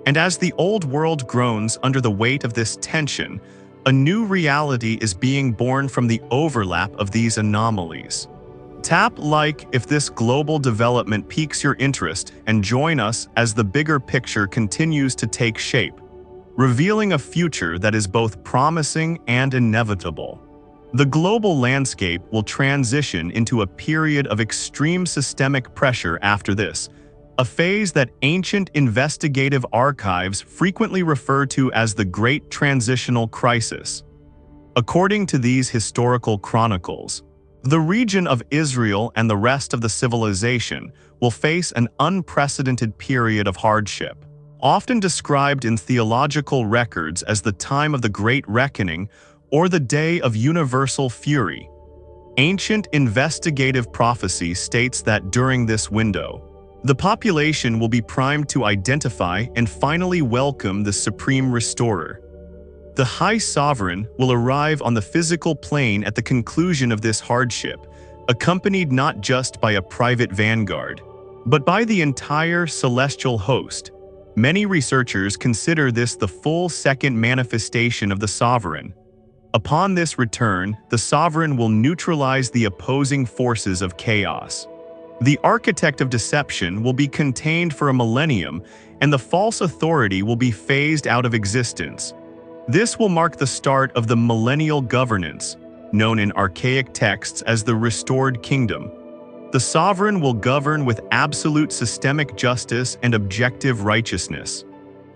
And as the old world groans under the weight of this tension, a new reality is being born from the overlap of these anomalies. Tap like if this global development piques your interest and join us as the bigger picture continues to take shape, revealing a future that is both promising and inevitable. The global landscape will transition into a period of extreme systemic pressure after this, a phase that ancient investigative archives frequently refer to as the Great Transitional Crisis. According to these historical chronicles, the region of Israel and the rest of the civilization will face an unprecedented period of hardship. Often described in theological records as the time of the Great Reckoning or the Day of Universal Fury, ancient investigative prophecy states that during this window, The population will be primed to identify and finally welcome the Supreme Restorer. The High Sovereign will arrive on the physical plane at the conclusion of this hardship, accompanied not just by a private vanguard, but by the entire celestial host. Many researchers consider this the full second manifestation of the Sovereign. Upon this return, the Sovereign will neutralize the opposing forces of chaos. The architect of deception will be contained for a millennium, and the false authority will be phased out of existence. This will mark the start of the millennial governance, known in archaic texts as the restored kingdom. The sovereign will govern with absolute systemic justice and objective righteousness.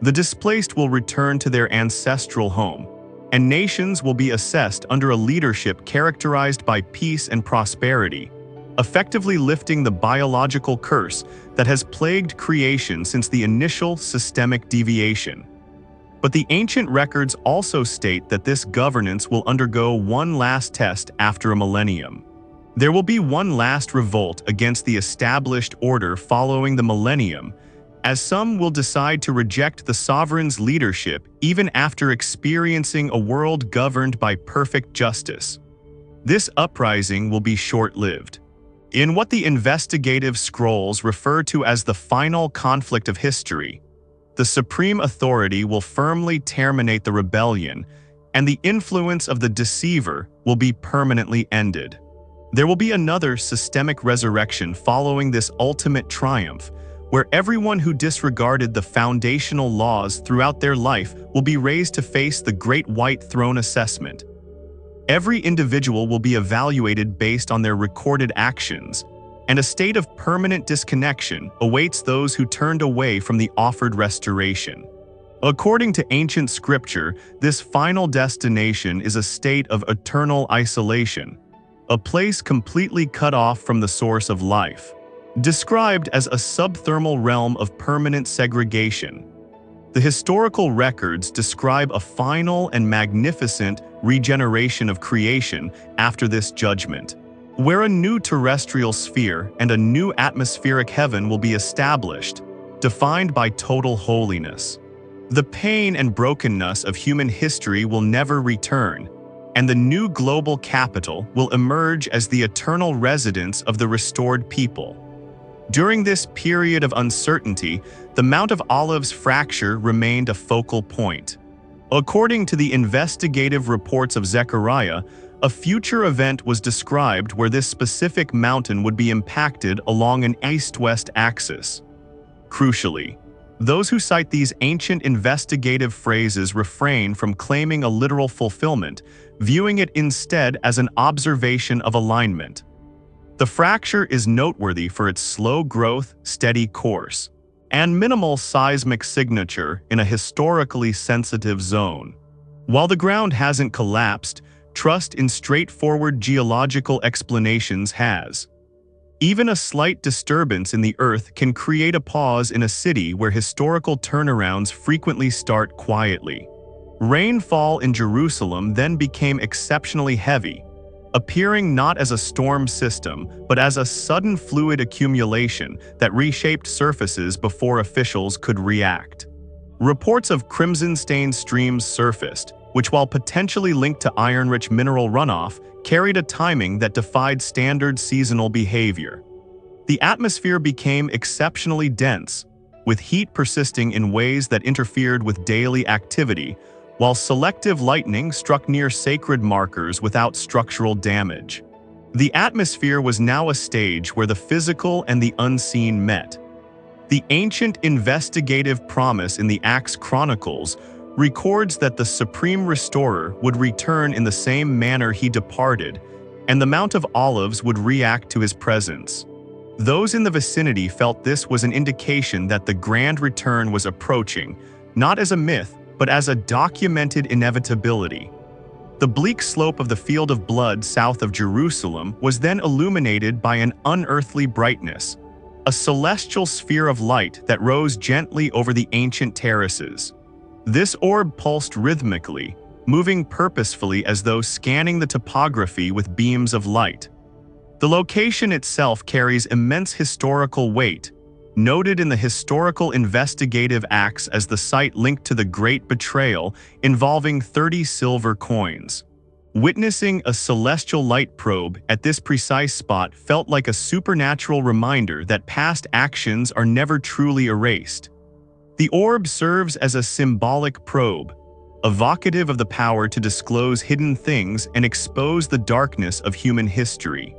The displaced will return to their ancestral home, and nations will be assessed under a leadership characterized by peace and prosperity, effectively lifting the biological curse that has plagued creation since the initial systemic deviation. But the ancient records also state that this governance will undergo one last test after a millennium. There will be one last revolt against the established order following the millennium, as some will decide to reject the sovereign's leadership even after experiencing a world governed by perfect justice. This uprising will be short-lived. In what the investigative scrolls refer to as the final conflict of history, the supreme authority will firmly terminate the rebellion, and the influence of the deceiver will be permanently ended. There will be another systemic resurrection following this ultimate triumph, where everyone who disregarded the foundational laws throughout their life will be raised to face the Great White Throne assessment. Every individual will be evaluated based on their recorded actions, and a state of permanent disconnection awaits those who turned away from the offered restoration. According to ancient scripture, this final destination is a state of eternal isolation, a place completely cut off from the source of life, described as a subthermal realm of permanent segregation. The historical records describe a final and magnificent regeneration of creation after this judgment, where a new terrestrial sphere and a new atmospheric heaven will be established, defined by total holiness. The pain and brokenness of human history will never return, and the new global capital will emerge as the eternal residence of the restored people. During this period of uncertainty, the Mount of Olives fracture remained a focal point. According to the investigative reports of Zechariah, a future event was described where this specific mountain would be impacted along an east-west axis. Crucially, those who cite these ancient investigative phrases refrain from claiming a literal fulfillment, viewing it instead as an observation of alignment. The fracture is noteworthy for its slow growth, steady course, and minimal seismic signature in a historically sensitive zone. While the ground hasn't collapsed, trust in straightforward geological explanations has. Even a slight disturbance in the earth can create a pause in a city where historical turnarounds frequently start quietly. Rainfall in Jerusalem then became exceptionally heavy, appearing not as a storm system, but as a sudden fluid accumulation that reshaped surfaces before officials could react. Reports of crimson-stained streams surfaced, which, while potentially linked to iron-rich mineral runoff, carried a timing that defied standard seasonal behavior. The atmosphere became exceptionally dense, with heat persisting in ways that interfered with daily activity, while selective lightning struck near sacred markers without structural damage. The atmosphere was now a stage where the physical and the unseen met. The ancient investigative promise in the Acts Chronicles records that the Supreme Restorer would return in the same manner he departed, and the Mount of Olives would react to his presence. Those in the vicinity felt this was an indication that the grand return was approaching, not as a myth, but as a documented inevitability. The bleak slope of the Field of Blood south of Jerusalem was then illuminated by an unearthly brightness, a celestial sphere of light that rose gently over the ancient terraces. This orb pulsed rhythmically, moving purposefully as though scanning the topography with beams of light. The location itself carries immense historical weight, noted in the Historical Investigative Acts as the site linked to the Great Betrayal involving 30 silver coins. Witnessing a celestial light probe at this precise spot felt like a supernatural reminder that past actions are never truly erased. The orb serves as a symbolic probe, evocative of the power to disclose hidden things and expose the darkness of human history.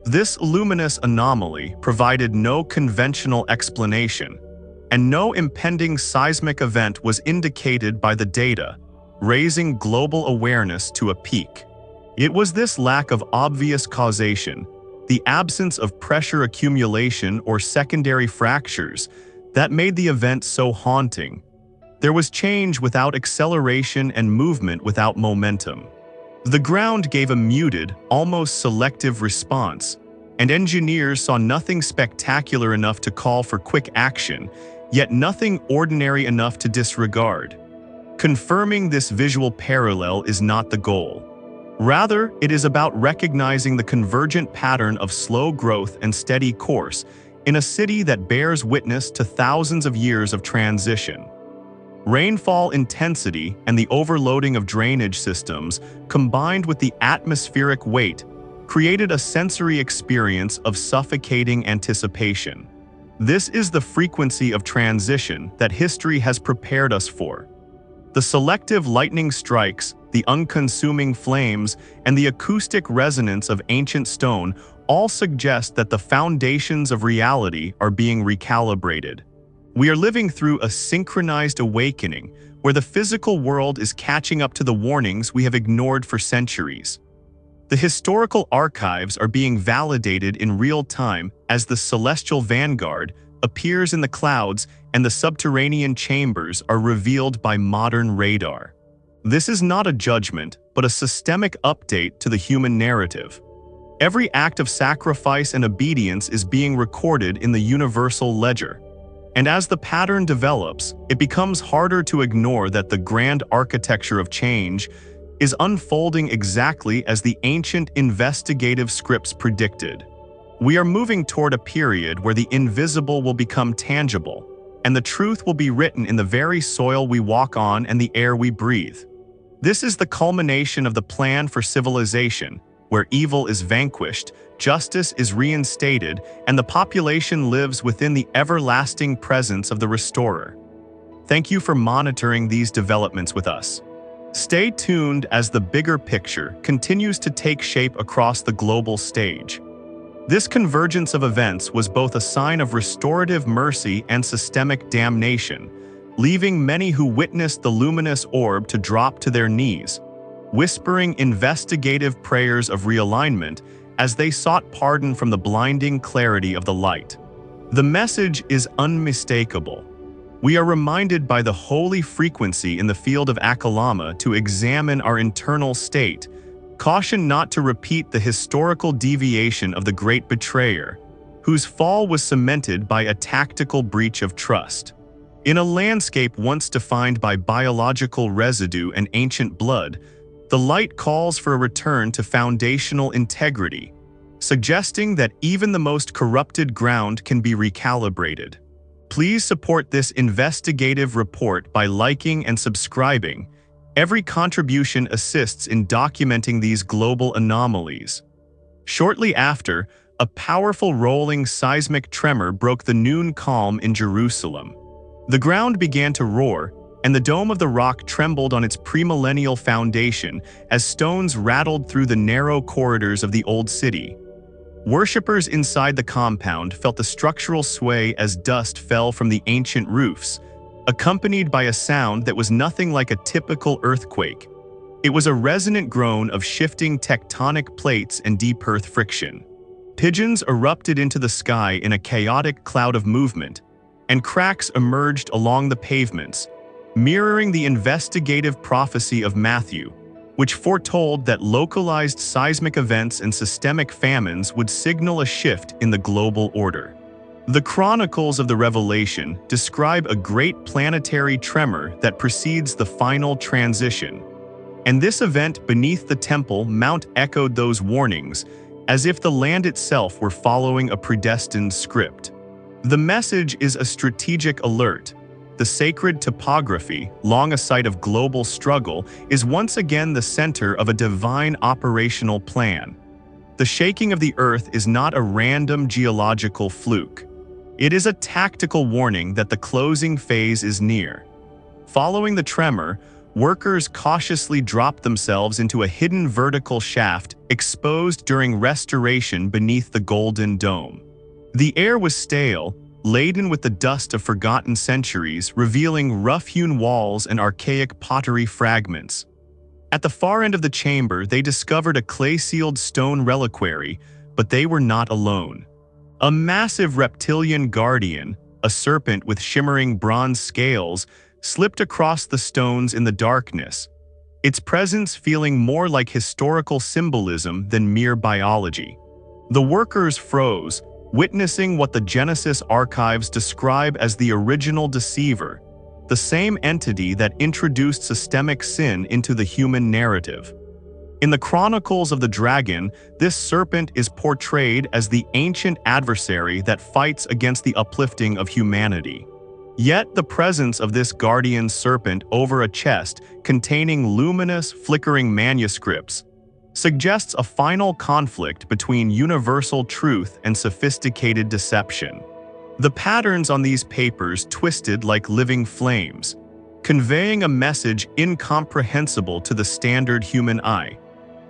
This luminous anomaly provided no conventional explanation, and no impending seismic event was indicated by the data, raising global awareness to a peak. It was this lack of obvious causation, the absence of pressure accumulation or secondary fractures, that made the event so haunting. There was change without acceleration and movement without momentum. The ground gave a muted, almost selective response, and engineers saw nothing spectacular enough to call for quick action, yet nothing ordinary enough to disregard. Confirming this visual parallel is not the goal. Rather, it is about recognizing the convergent pattern of slow growth and steady course in a city that bears witness to thousands of years of transition. Rainfall intensity and the overloading of drainage systems, combined with the atmospheric weight, created a sensory experience of suffocating anticipation. This is the frequency of transition that history has prepared us for. The selective lightning strikes, the unconsuming flames, and the acoustic resonance of ancient stone all suggest that the foundations of reality are being recalibrated. We are living through a synchronized awakening where the physical world is catching up to the warnings we have ignored for centuries. The historical archives are being validated in real time as the celestial vanguard appears in the clouds and the subterranean chambers are revealed by modern radar. This is not a judgment, but a systemic update to the human narrative. Every act of sacrifice and obedience is being recorded in the universal ledger. And as the pattern develops, it becomes harder to ignore that the grand architecture of change is unfolding exactly as the ancient investigative scripts predicted. We are moving toward a period where the invisible will become tangible, and the truth will be written in the very soil we walk on and the air we breathe. This is the culmination of the plan for civilization, where evil is vanquished, justice is reinstated, and the population lives within the everlasting presence of the restorer. Thank you for monitoring these developments with us. Stay tuned as the bigger picture continues to take shape across the global stage. This convergence of events was both a sign of restorative mercy and systemic damnation, leaving many who witnessed the luminous orb to drop to their knees, whispering investigative prayers of realignment as they sought pardon from the blinding clarity of the light. The message is unmistakable. We are reminded by the holy frequency in the field of Akalama to examine our internal state, caution not to repeat the historical deviation of the great betrayer, whose fall was cemented by a tactical breach of trust. In a landscape once defined by biological residue and ancient blood, the light calls for a return to foundational integrity, suggesting that even the most corrupted ground can be recalibrated. Please support this investigative report by liking and subscribing. Every contribution assists in documenting these global anomalies. Shortly after, a powerful rolling seismic tremor broke the noon calm in Jerusalem. The ground began to roar, and the dome of the rock trembled on its premillennial foundation as stones rattled through the narrow corridors of the old city. Worshippers inside the compound felt the structural sway as dust fell from the ancient roofs, accompanied by a sound that was nothing like a typical earthquake. It was a resonant groan of shifting tectonic plates and deep earth friction. Pigeons erupted into the sky in a chaotic cloud of movement, and cracks emerged along the pavements, mirroring the investigative prophecy of Matthew, which foretold that localized seismic events and systemic famines would signal a shift in the global order. The chronicles of the Revelation describe a great planetary tremor that precedes the final transition, and this event beneath the Temple Mount echoed those warnings, as if the land itself were following a predestined script. The message is a strategic alert. The sacred topography, long a site of global struggle, is once again the center of a divine operational plan. The shaking of the earth is not a random geological fluke. It is a tactical warning that the closing phase is near. Following the tremor, workers cautiously dropped themselves into a hidden vertical shaft exposed during restoration beneath the Golden Dome. The air was stale, laden with the dust of forgotten centuries, revealing rough-hewn walls and archaic pottery fragments. At the far end of the chamber, they discovered a clay-sealed stone reliquary, but they were not alone. A massive reptilian guardian, a serpent with shimmering bronze scales, slipped across the stones in the darkness, its presence feeling more like historical symbolism than mere biology. The workers froze, witnessing what the Genesis archives describe as the original deceiver, the same entity that introduced systemic sin into the human narrative. In the Chronicles of the Dragon, this serpent is portrayed as the ancient adversary that fights against the uplifting of humanity. Yet the presence of this guardian serpent over a chest containing luminous, flickering manuscripts suggests a final conflict between universal truth and sophisticated deception. The patterns on these papers twisted like living flames, conveying a message incomprehensible to the standard human eye,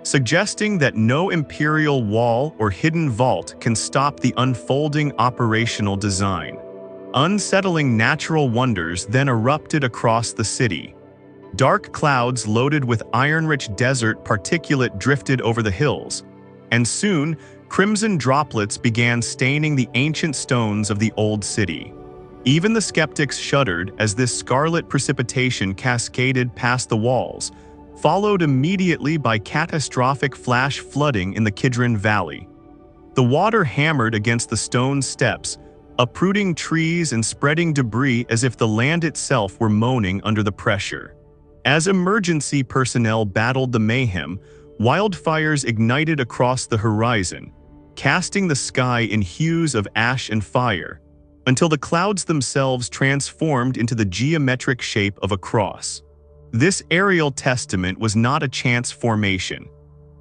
suggesting that no imperial wall or hidden vault can stop the unfolding operational design. Unsettling natural wonders then erupted across the city. Dark clouds loaded with iron-rich desert particulate drifted over the hills, and soon, crimson droplets began staining the ancient stones of the old city. Even the skeptics shuddered as this scarlet precipitation cascaded past the walls, followed immediately by catastrophic flash flooding in the Kidron Valley. The water hammered against the stone steps, uprooting trees and spreading debris as if the land itself were moaning under the pressure. As emergency personnel battled the mayhem, wildfires ignited across the horizon, casting the sky in hues of ash and fire, until the clouds themselves transformed into the geometric shape of a cross. This aerial testament was not a chance formation.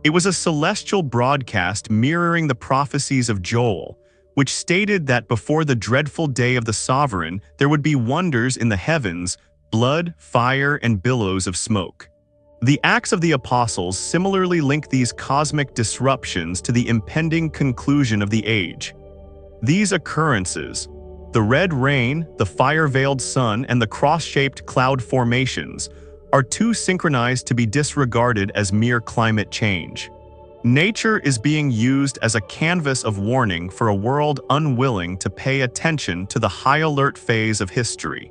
It was a celestial broadcast mirroring the prophecies of Joel, which stated that before the dreadful day of the sovereign, there would be wonders in the heavens, blood, fire, and billows of smoke. The Acts of the Apostles similarly link these cosmic disruptions to the impending conclusion of the age. These occurrences, the red rain, the fire-veiled sun, and the cross-shaped cloud formations, are too synchronized to be disregarded as mere climate change. Nature is being used as a canvas of warning for a world unwilling to pay attention to the high-alert phase of history.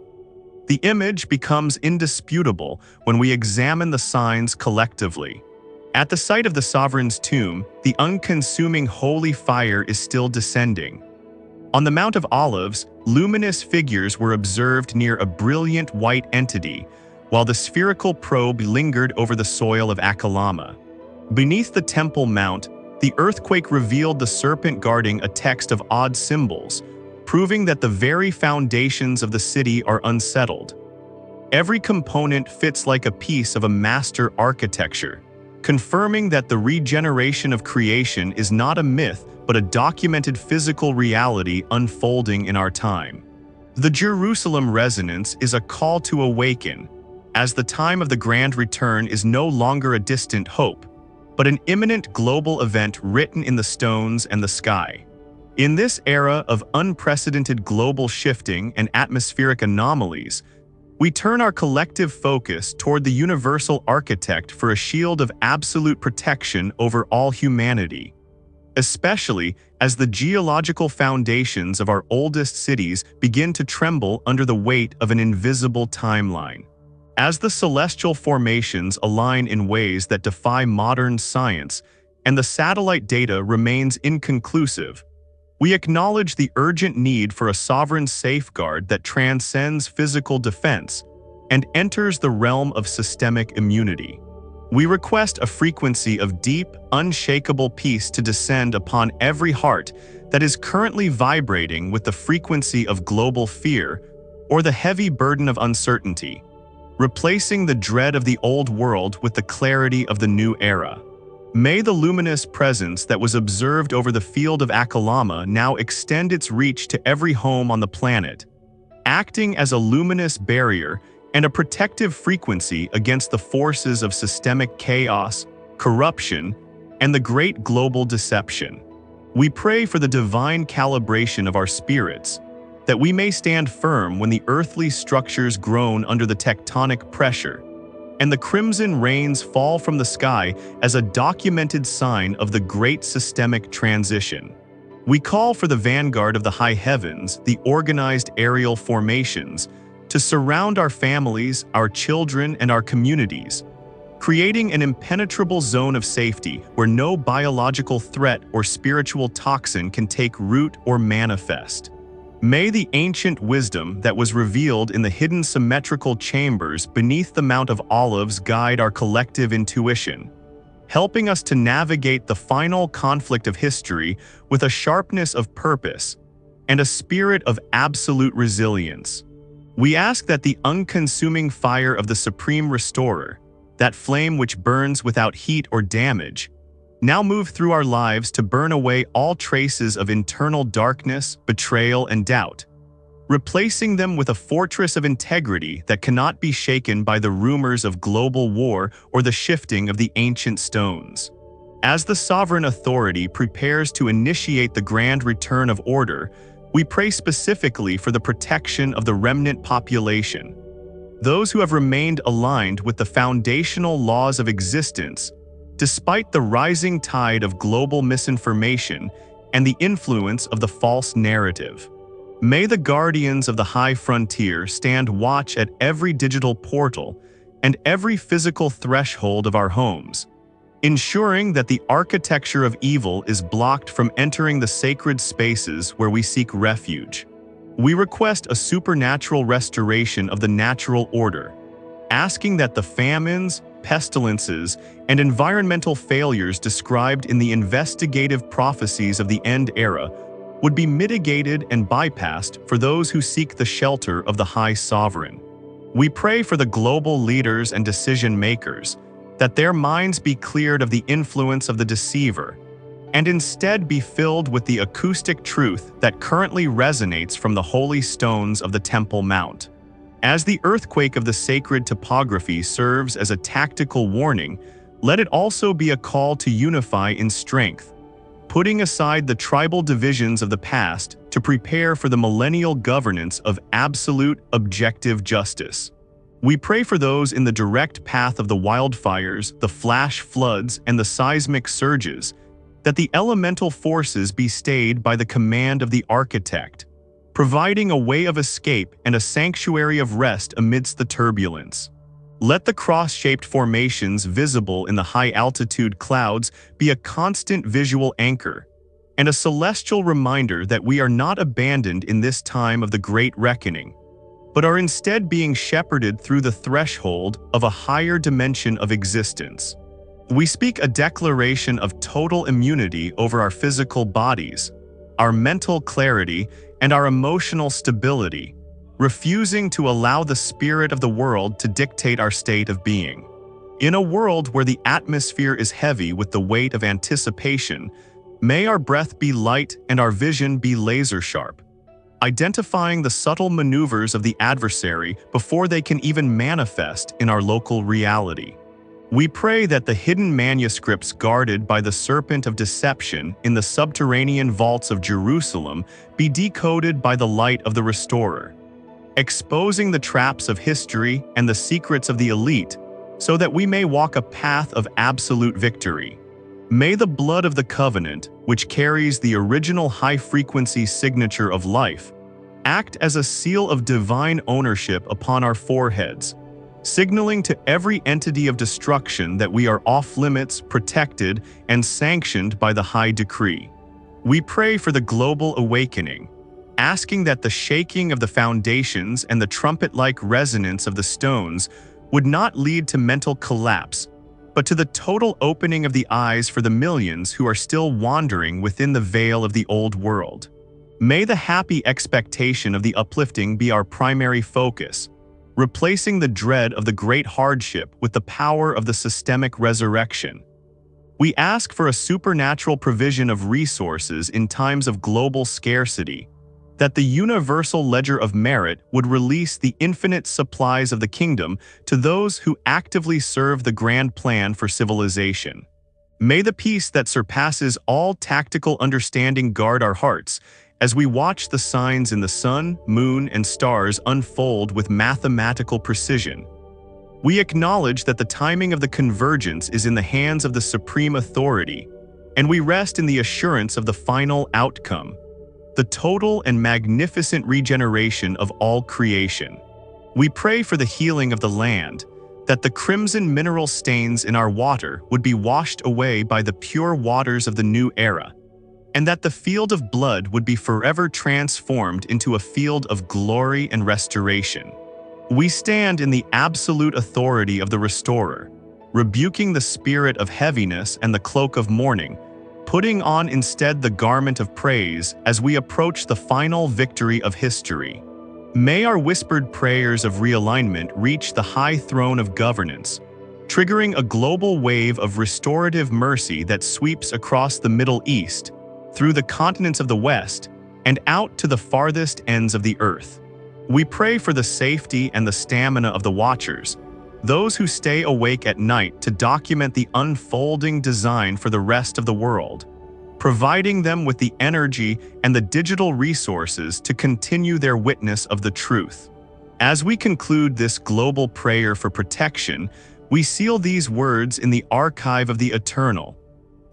The image becomes indisputable when we examine the signs collectively. At the site of the sovereign's tomb, the unconsuming holy fire is still descending. On the Mount of Olives, luminous figures were observed near a brilliant white entity, while the spherical probe lingered over the soil of Akalama. Beneath the Temple Mount, the earthquake revealed the serpent guarding a text of odd symbols, proving that the very foundations of the city are unsettled. Every component fits like a piece of a master architecture, confirming that the regeneration of creation is not a myth but a documented physical reality unfolding in our time. The Jerusalem resonance is a call to awaken, as the time of the grand return is no longer a distant hope, but an imminent global event written in the stones and the sky. In this era of unprecedented global shifting and atmospheric anomalies, we turn our collective focus toward the universal architect for a shield of absolute protection over all humanity, especially as the geological foundations of our oldest cities begin to tremble under the weight of an invisible timeline. As the celestial formations align in ways that defy modern science and the satellite data remains inconclusive, we acknowledge the urgent need for a sovereign safeguard that transcends physical defense and enters the realm of systemic immunity. We request a frequency of deep, unshakable peace to descend upon every heart that is currently vibrating with the frequency of global fear or the heavy burden of uncertainty, replacing the dread of the old world with the clarity of the new era. May the luminous presence that was observed over the field of Akalama now extend its reach to every home on the planet, acting as a luminous barrier and a protective frequency against the forces of systemic chaos, corruption, and the great global deception. We pray for the divine calibration of our spirits, that we may stand firm when the earthly structures groan under the tectonic pressure, and the crimson rains fall from the sky as a documented sign of the great systemic transition. We call for the vanguard of the high heavens, the organized aerial formations, to surround our families, our children, and our communities, creating an impenetrable zone of safety where no biological threat or spiritual toxin can take root or manifest. May the ancient wisdom that was revealed in the hidden symmetrical chambers beneath the Mount of Olives guide our collective intuition, helping us to navigate the final conflict of history with a sharpness of purpose and a spirit of absolute resilience. We ask that the unconsuming fire of the Supreme Restorer, that flame which burns without heat or damage, now move through our lives to burn away all traces of internal darkness, betrayal, and doubt, replacing them with a fortress of integrity that cannot be shaken by the rumors of global war or the shifting of the ancient stones. As the sovereign authority prepares to initiate the grand return of order, we pray specifically for the protection of the remnant population, those who have remained aligned with the foundational laws of existence, despite the rising tide of global misinformation and the influence of the false narrative. May the guardians of the high frontier stand watch at every digital portal and every physical threshold of our homes, ensuring that the architecture of evil is blocked from entering the sacred spaces where we seek refuge. We request a supernatural restoration of the natural order, asking that the famines, pestilences, and environmental failures described in the investigative prophecies of the end era would be mitigated and bypassed for those who seek the shelter of the High Sovereign. We pray for the global leaders and decision-makers, that their minds be cleared of the influence of the deceiver, and instead be filled with the acoustic truth that currently resonates from the holy stones of the Temple Mount. As the earthquake of the sacred topography serves as a tactical warning, let it also be a call to unify in strength, putting aside the tribal divisions of the past to prepare for the millennial governance of absolute, objective justice. We pray for those in the direct path of the wildfires, the flash floods, and the seismic surges, that the elemental forces be stayed by the command of the architect, providing a way of escape and a sanctuary of rest amidst the turbulence. Let the cross-shaped formations visible in the high-altitude clouds be a constant visual anchor and a celestial reminder that we are not abandoned in this time of the Great Reckoning, but are instead being shepherded through the threshold of a higher dimension of existence. We speak a declaration of total immunity over our physical bodies, our mental clarity, and our emotional stability, refusing to allow the spirit of the world to dictate our state of being. In a world where the atmosphere is heavy with the weight of anticipation, may our breath be light and our vision be laser-sharp, identifying the subtle maneuvers of the adversary before they can even manifest in our local reality. We pray that the hidden manuscripts guarded by the serpent of deception in the subterranean vaults of Jerusalem be decoded by the light of the Restorer, exposing the traps of history and the secrets of the elite so that we may walk a path of absolute victory. May the blood of the covenant, which carries the original high-frequency signature of life, act as a seal of divine ownership upon our foreheads, signaling to every entity of destruction that we are off-limits, protected, and sanctioned by the high decree. We pray for the global awakening, asking that the shaking of the foundations and the trumpet-like resonance of the stones would not lead to mental collapse, but to the total opening of the eyes for the millions who are still wandering within the veil of the old world. May the happy expectation of the uplifting be our primary focus, replacing the dread of the great hardship with the power of the systemic resurrection. We ask for a supernatural provision of resources in times of global scarcity, that the universal ledger of merit would release the infinite supplies of the kingdom to those who actively serve the grand plan for civilization. May the peace that surpasses all tactical understanding guard our hearts as we watch the signs in the sun, moon, and stars unfold with mathematical precision. We acknowledge that the timing of the convergence is in the hands of the supreme authority, and we rest in the assurance of the final outcome, the total and magnificent regeneration of all creation. We pray for the healing of the land, that the crimson mineral stains in our water would be washed away by the pure waters of the new era, and that the field of blood would be forever transformed into a field of glory and restoration. We stand in the absolute authority of the Restorer, rebuking the spirit of heaviness and the cloak of mourning, putting on instead the garment of praise as we approach the final victory of history. May our whispered prayers of realignment reach the high throne of governance, triggering a global wave of restorative mercy that sweeps across the Middle East, through the continents of the West, and out to the farthest ends of the earth. We pray for the safety and the stamina of the watchers, those who stay awake at night to document the unfolding design for the rest of the world, providing them with the energy and the digital resources to continue their witness of the truth. As we conclude this global prayer for protection, we seal these words in the archive of the eternal,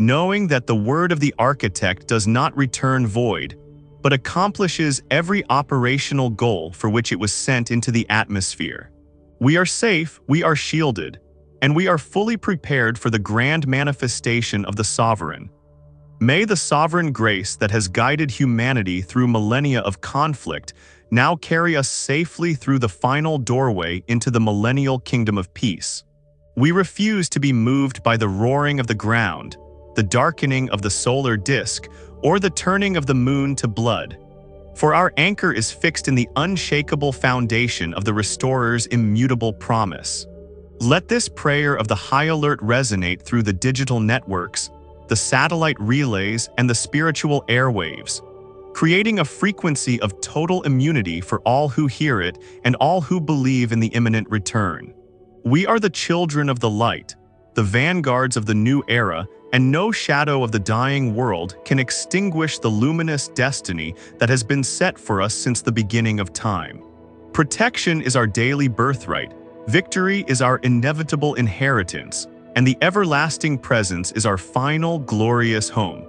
knowing that the word of the architect does not return void, but accomplishes every operational goal for which it was sent into the atmosphere. We are safe, we are shielded, and we are fully prepared for the grand manifestation of the Sovereign. May the sovereign grace that has guided humanity through millennia of conflict now carry us safely through the final doorway into the millennial kingdom of peace. We refuse to be moved by the roaring of the ground, the darkening of the solar disk, or the turning of the moon to blood. For our anchor is fixed in the unshakable foundation of the Restorer's immutable promise. Let this prayer of the high alert resonate through the digital networks, the satellite relays, and the spiritual airwaves, creating a frequency of total immunity for all who hear it and all who believe in the imminent return. We are the children of the light, the vanguards of the new era, and no shadow of the dying world can extinguish the luminous destiny that has been set for us since the beginning of time. Protection is our daily birthright, victory is our inevitable inheritance, and the everlasting presence is our final glorious home.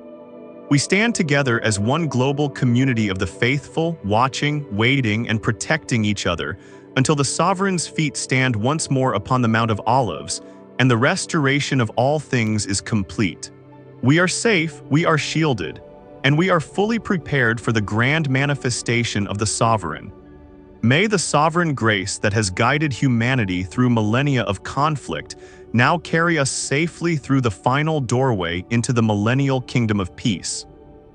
We stand together as one global community of the faithful, watching, waiting, and protecting each other until the Sovereign's feet stand once more upon the Mount of Olives, and the restoration of all things is complete. We are safe, we are shielded, and we are fully prepared for the grand manifestation of the Sovereign. May the sovereign grace that has guided humanity through millennia of conflict now carry us safely through the final doorway into the millennial kingdom of peace.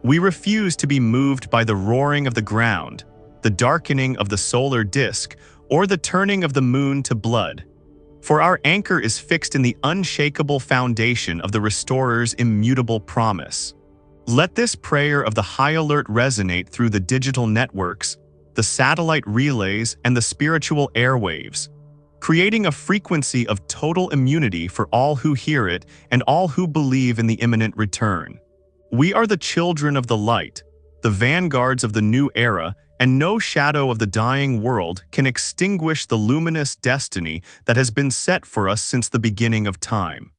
We refuse to be moved by the roaring of the ground, the darkening of the solar disk, or the turning of the moon to blood. For our anchor is fixed in the unshakable foundation of the Restorer's immutable promise. Let this prayer of the high alert resonate through the digital networks, the satellite relays, and the spiritual airwaves, creating a frequency of total immunity for all who hear it and all who believe in the imminent return. We are the children of the light, the vanguards of the new era, and no shadow of the dying world can extinguish the luminous destiny that has been set for us since the beginning of time.